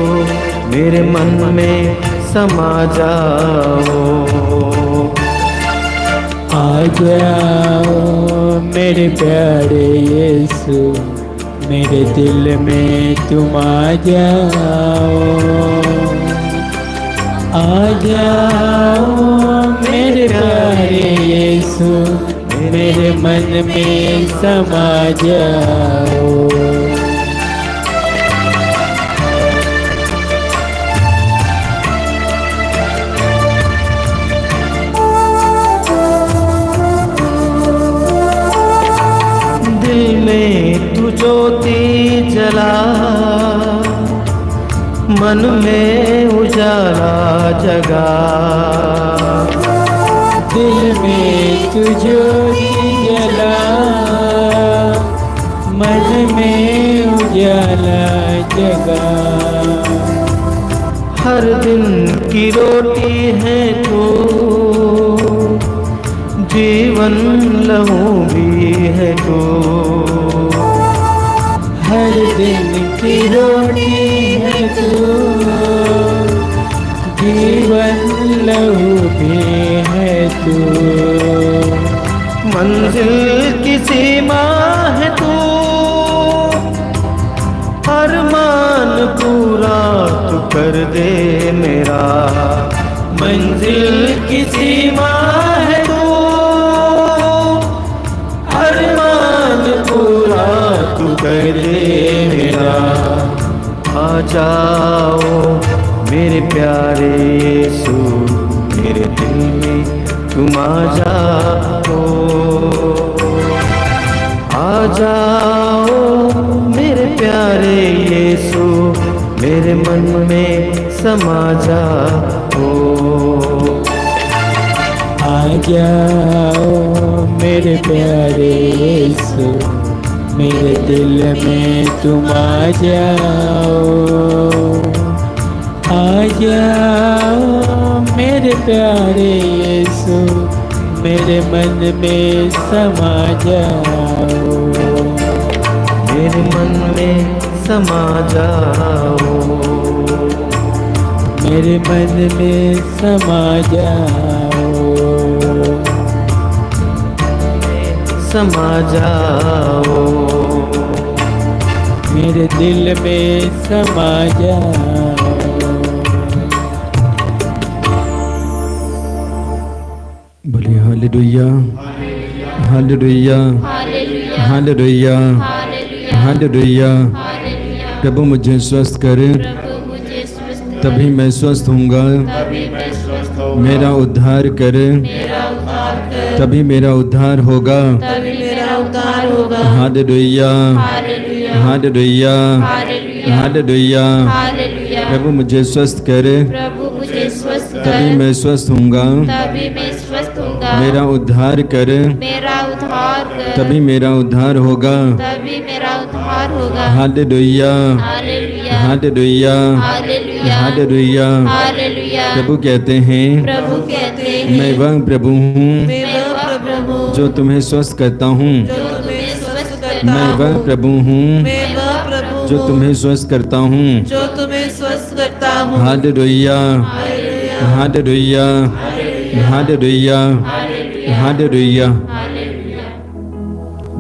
मेरे मन में समा जाओ। आ जाओ मेरे प्यारे यीशु, मेरे दिल में तुम आ जाओ। आ जाओ मेरे प्यारे यीशु, मेरे मन में समा जाओ। मन में उजाला जगा, दिल में तू ज्योति जला, मन में उजाला जगा। हर दिन की रोटी है तू, जीवन लहू भी है तू। हर दिन की रोटी है तू, जीवन लहू भी है तू। मंजिल की सीमा है तू, अरमान पूरा तू कर दे मेरा। मंजिल की सीमा है तू, अरमान पूरा तू कर दे मेरा। आ जाओ मेरे प्यारे यीशु, मेरे दिल में तुम आ जाओ। आ जाओ मेरे प्यारे यीशु, मेरे मन में समा जाओ। आ जाओ मेरे प्यारे यीशु, मेरे दिल में तुम आ जाओ। आ जाओ मेरे प्यारे यीशु, मेरे मन में समा जाओ। मेरे मन में समा जाओ, मेरे मन में समा जाओ। समा जाओ, मेरे दिल में समा जाओ। बोलिए हालेलुया, हालेलुया, हालेलुया, हालेलुया, हालेलुया, हालेलुया। हालेलुया। प्रभु मुझे स्वस्थ करे, प्रभु मुझे स्वस्थ करे, तभी मैं स्वस्थ होऊंगा। तभी मैं स्वस्थ हूँ। मेरा उद्धार करे, मेरा उद्धार कर, तभी मेरा उद्धार होगा। तभी मेरा उद्धार होगा। हालेलुया, हालेलुया, हालेलुया, हालेलुया, हालेलुया। हालेलुया। प्रभु मुझे स्वस्थ करे, प्रभु मुझे स्वस्थ तभी कर, मैं स्वस्थ होऊंगा। तभी मैं स्वस्थ होऊंगा। मेरा उद्धार करे, मेरा उद्धार कर, तभी मेरा उद्धार होगा। तभी मेरा उद्धार होगा। हालेलुया, हालेलुया, हालेलुया, हालेलुया, हालेलुया। हालेलुया। प्रभु कहते हैं, प्रभु कहते हैं, मैं वह प्रभु हूँ मैं वह प्रभु हूँ जो तुम्हें स्वस्थ करता हूँ। जो तुम्हें स्वस्थ करता मैं वह हूँ। प्रभु हूँ मैं वह प्रभु जो हूँ तुम्हें स्वस्थ करता हूँ। जो तुम्हें स्वस्थ करता हूँ। हालेलुया, हालेलुया, हालेलुया, हालेलुया। हालेलुया।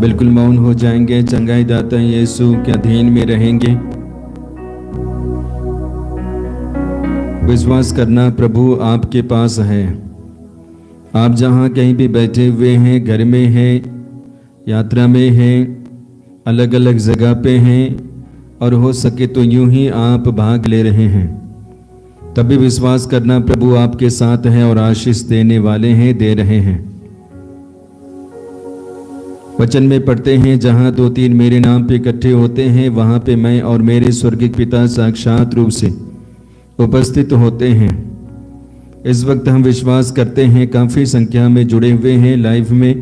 बिल्कुल मौन हो जाएंगे, चंगाई दाता यीशु के अधीन में रहेंगे। विश्वास करना प्रभु आपके पास है। आप जहाँ कहीं भी बैठे हुए हैं, घर में हैं, यात्रा में हैं, अलग अलग जगह पे हैं, और हो सके तो यूं ही आप भाग ले रहे हैं, तभी विश्वास करना प्रभु आपके साथ है और आशीष देने वाले हैं, दे रहे हैं। वचन में पढ़ते हैं, जहाँ 2-3 मेरे नाम पे इकट्ठे होते हैं, वहाँ पे मैं और मेरे स्वर्गीय पिता साक्षात रूप से उपस्थित होते हैं। इस वक्त हम विश्वास करते हैं काफी संख्या में जुड़े हुए हैं लाइव में।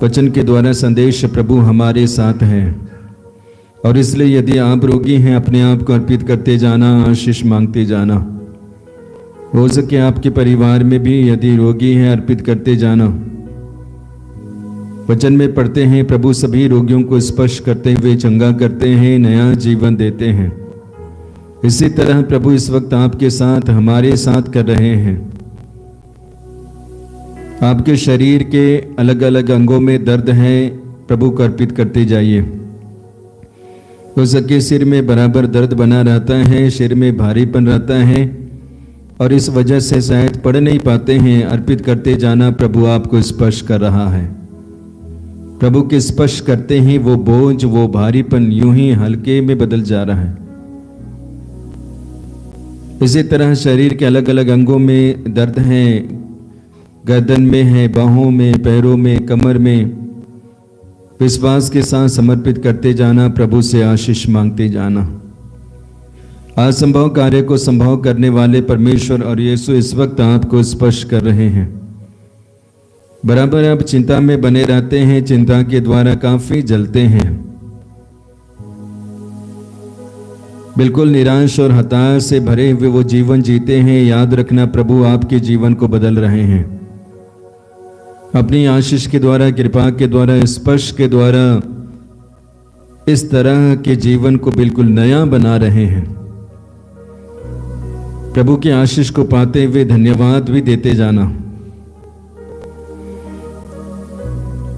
वचन के द्वारा संदेश प्रभु हमारे साथ है, और इसलिए यदि आप रोगी हैं, अपने आप को अर्पित करते जाना, आशीष मांगते जाना। हो सके आपके परिवार में भी यदि रोगी हैं, अर्पित करते जाना। वचन में पढ़ते हैं, प्रभु सभी रोगियों को स्पर्श करते हुए चंगा करते हैं, नया जीवन देते हैं। इसी तरह प्रभु इस वक्त आपके साथ, हमारे साथ कर रहे हैं। आपके शरीर के अलग अलग अंगों में दर्द है, प्रभु को अर्पित करते जाइए। हो सके सिर में बराबर दर्द बना रहता है, सिर में भारीपन रहता है, और इस वजह से शायद पढ़ नहीं पाते हैं। अर्पित करते जाना, प्रभु आपको स्पर्श कर रहा है। प्रभु के स्पर्श करते ही वो बोझ, वो भारीपन यूं ही हल्के में बदल जा रहा है। इसी तरह शरीर के अलग अलग अंगों में दर्द है, गर्दन में है, बाहों में, पैरों में, कमर में। विश्वास के साथ समर्पित करते जाना, प्रभु से आशीष मांगते जाना। असंभव कार्य को संभव करने वाले परमेश्वर और यीशु इस वक्त आपको स्पर्श कर रहे हैं। बराबर आप चिंता में बने रहते हैं, चिंता के द्वारा काफी जलते हैं, बिल्कुल निराश और हताश से भरे हुए वो जीवन जीते हैं। याद रखना, प्रभु आपके जीवन को बदल रहे हैं। अपनी आशीष के द्वारा, कृपा के द्वारा, स्पर्श के द्वारा इस तरह के जीवन को बिल्कुल नया बना रहे हैं। प्रभु की आशीष को पाते हुए धन्यवाद भी देते जाना।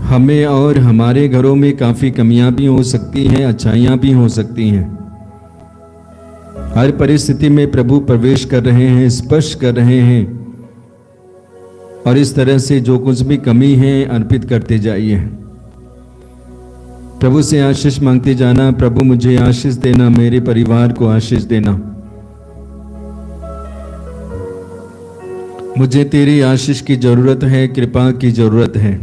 हमें और हमारे घरों में काफी कमियां भी हो सकती हैं, अच्छाइयां भी हो सकती हैं। हर परिस्थिति में प्रभु प्रवेश कर रहे हैं, स्पर्श कर रहे हैं, और इस तरह से जो कुछ भी कमी है अर्पित करते जाइए। प्रभु से आशीष मांगते जाना। प्रभु मुझे आशीष देना, मेरे परिवार को आशीष देना। मुझे तेरी आशीष की जरूरत है, कृपा की जरूरत है।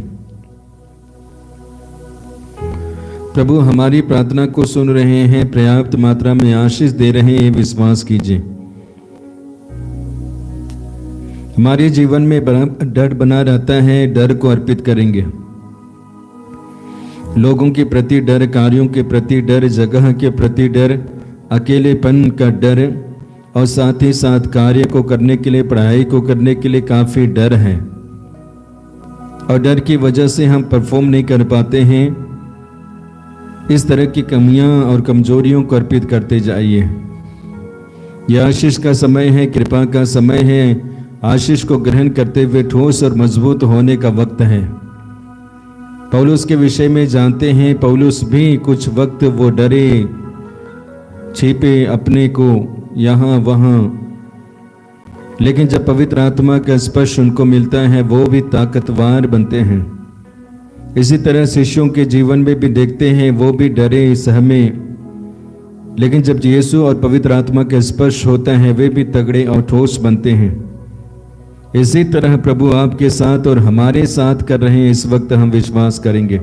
प्रभु हमारी प्रार्थना को सुन रहे हैं, पर्याप्त मात्रा में आशीष दे रहे हैं, विश्वास कीजिए। हमारे जीवन में डर बना रहता है, डर को अर्पित करेंगे। लोगों के प्रति डर, कार्यों के प्रति डर, जगह के प्रति डर, अकेलेपन का डर, और साथ ही साथ कार्य को करने के लिए, पढ़ाई को करने के लिए काफी डर है। और डर की वजह से हम परफॉर्म नहीं कर पाते हैं। इस तरह की कमियां और कमजोरियों को अर्पित करते जाइए। यह आशीष का समय है, कृपा का समय है। आशीष को ग्रहण करते हुए ठोस और मजबूत होने का वक्त है। पौलुस के विषय में जानते हैं, पौलुस भी कुछ वक्त वो डरे, छिपे अपने को यहाँ वहाँ, लेकिन जब पवित्र आत्मा का स्पर्श उनको मिलता है वो भी ताकतवर बनते हैं। इसी तरह शिष्यों के जीवन में भी देखते हैं, वो भी डरे, सहमे, लेकिन जब यीशु और पवित्र आत्मा का स्पर्श होता है वे भी तगड़े और ठोस बनते हैं। इसी तरह प्रभु आपके साथ और हमारे साथ कर रहे हैं। इस वक्त हम विश्वास करेंगे।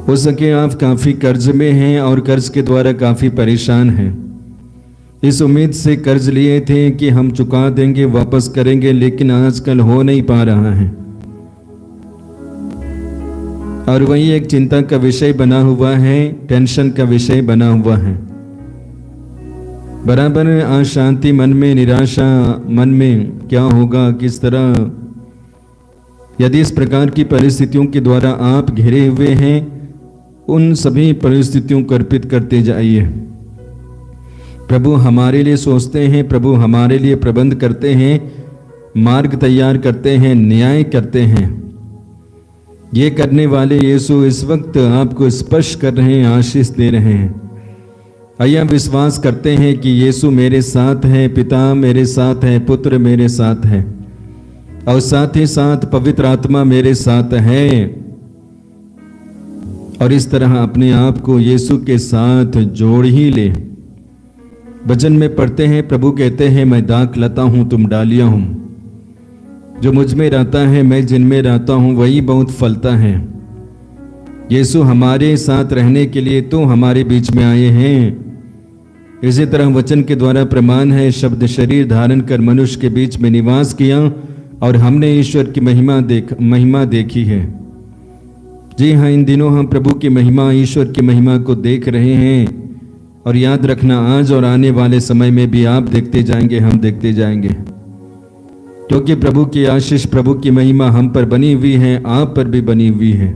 हो सके आप काफी कर्ज में हैं और कर्ज के द्वारा काफी परेशान हैं। इस उम्मीद से कर्ज लिए थे कि हम चुका देंगे, वापस करेंगे, लेकिन आजकल हो नहीं पा रहा है, और वही एक चिंता का विषय बना हुआ है, टेंशन का विषय बना हुआ है। बराबर अशांति मन में, निराशा मन में, क्या होगा, किस तरह। यदि इस प्रकार की परिस्थितियों के द्वारा आप घिरे हुए हैं, उन सभी परिस्थितियों को अर्पित करते जाइए। प्रभु हमारे लिए सोचते हैं, प्रभु हमारे लिए प्रबंध करते हैं, मार्ग तैयार करते हैं, न्याय करते हैं। ये करने वाले यीशु इस वक्त आपको स्पर्श कर रहे हैं, आशीष दे रहे हैं। आइए विश्वास करते हैं कि यीशु मेरे साथ है, पिता मेरे साथ है, पुत्र मेरे साथ है, और साथ ही साथ पवित्र आत्मा मेरे साथ है। और इस तरह अपने आप को यीशु के साथ जोड़ ही ले। वचन में पढ़ते हैं, प्रभु कहते हैं, मैं दाख लता हूं, तुम डालियां हूं। जो मुझ में रहता है, मैं जिनमें रहता हूं, वही बहुत फलता है। यीशु हमारे साथ रहने के लिए तो हमारे बीच में आए हैं। इसी तरह वचन के द्वारा प्रमाण है, शब्द शरीर धारण कर मनुष्य के बीच में निवास किया और हमने ईश्वर की महिमा देखी है। जी हाँ, इन दिनों हम प्रभु की महिमा, ईश्वर की महिमा को देख रहे हैं। और याद रखना, आज और आने वाले समय में भी आप देखते जाएंगे, हम देखते जाएंगे, क्योंकि प्रभु की आशीष, प्रभु की महिमा हम पर बनी हुई है, आप पर भी बनी हुई है।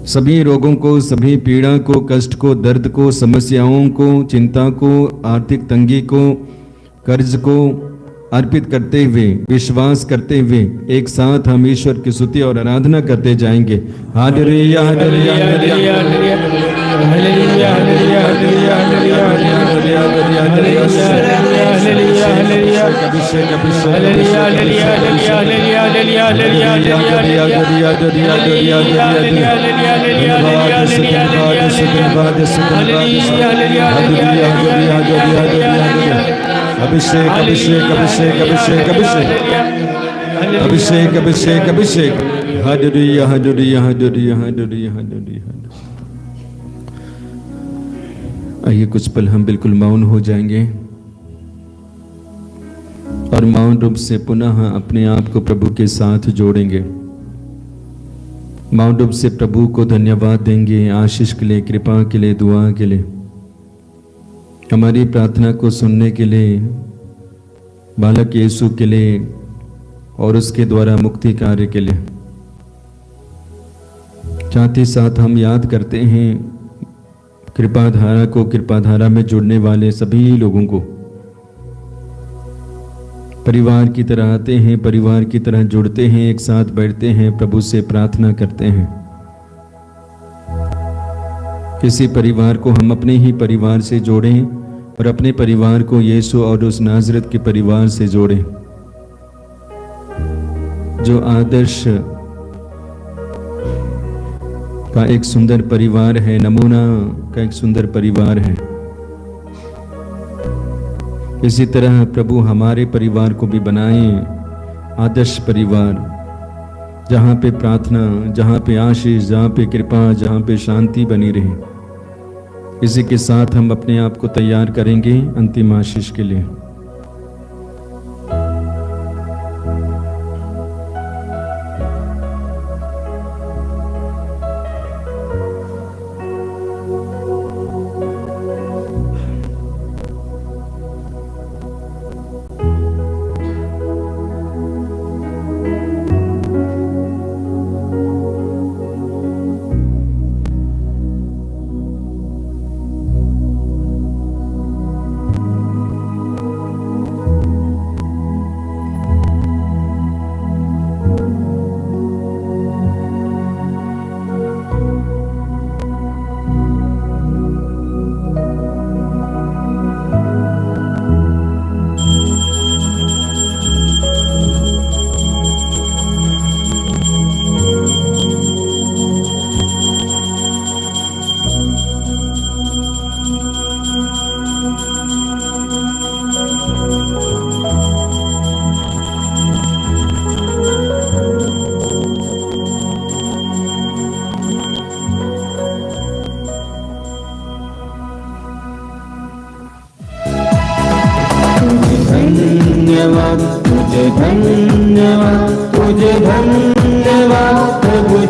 सभी रोगों को, सभी पीड़ा को, कष्ट को, दर्द को, समस्याओं को, चिंता को, आर्थिक तंगी को, कर्ज को अर्पित करते हुए, विश्वास करते हुए एक साथ हम ईश्वर की स्तुति और आराधना करते जाएंगे। हालेलुया, हालेलुया, हालेलुया, हालेलुया, हालेलुया, हालेलुया, अभिषेक, अभिषेक, अभिषेक, अभिषेक, अभिषेक, अभिषेक, अभिषेक, अभिषेक, हालेलुया हालेलुया हालेलुया हालेलुया हालेलुया। आइए कुछ पल हम बिल्कुल मौन हो जाएंगे और मौन रूप से पुनः अपने आप को प्रभु के साथ जोड़ेंगे। मौन रूप से प्रभु को धन्यवाद देंगे, आशीष के लिए, कृपा के लिए, दुआ के लिए, हमारी प्रार्थना को सुनने के लिए, बालक यीशु के लिए और उसके द्वारा मुक्ति कार्य के लिए। साथ ही साथ हम याद करते हैं कृपाधारा को, कृपाधारा में जुड़ने वाले सभी लोगों को। परिवार की तरह आते हैं, परिवार की तरह जुड़ते हैं, एक साथ बैठते हैं, प्रभु से प्रार्थना करते हैं। किसी परिवार को हम अपने ही परिवार से जोड़ें और अपने परिवार को यीशु और उस नाजरत के परिवार से जोड़ें जो आदर्श का एक सुंदर परिवार है, नमूना का एक सुंदर परिवार है। इसी तरह प्रभु हमारे परिवार को भी बनाए आदर्श परिवार, जहाँ पे प्रार्थना, जहाँ पे आशीष, जहाँ पे कृपा, जहाँ पे शांति बनी रहे। इसी के साथ हम अपने आप को तैयार करेंगे अंतिम आशीष के लिए। धन्यवाद तुझे, धन्यवाद तुझे, धन्यवाद प्रभु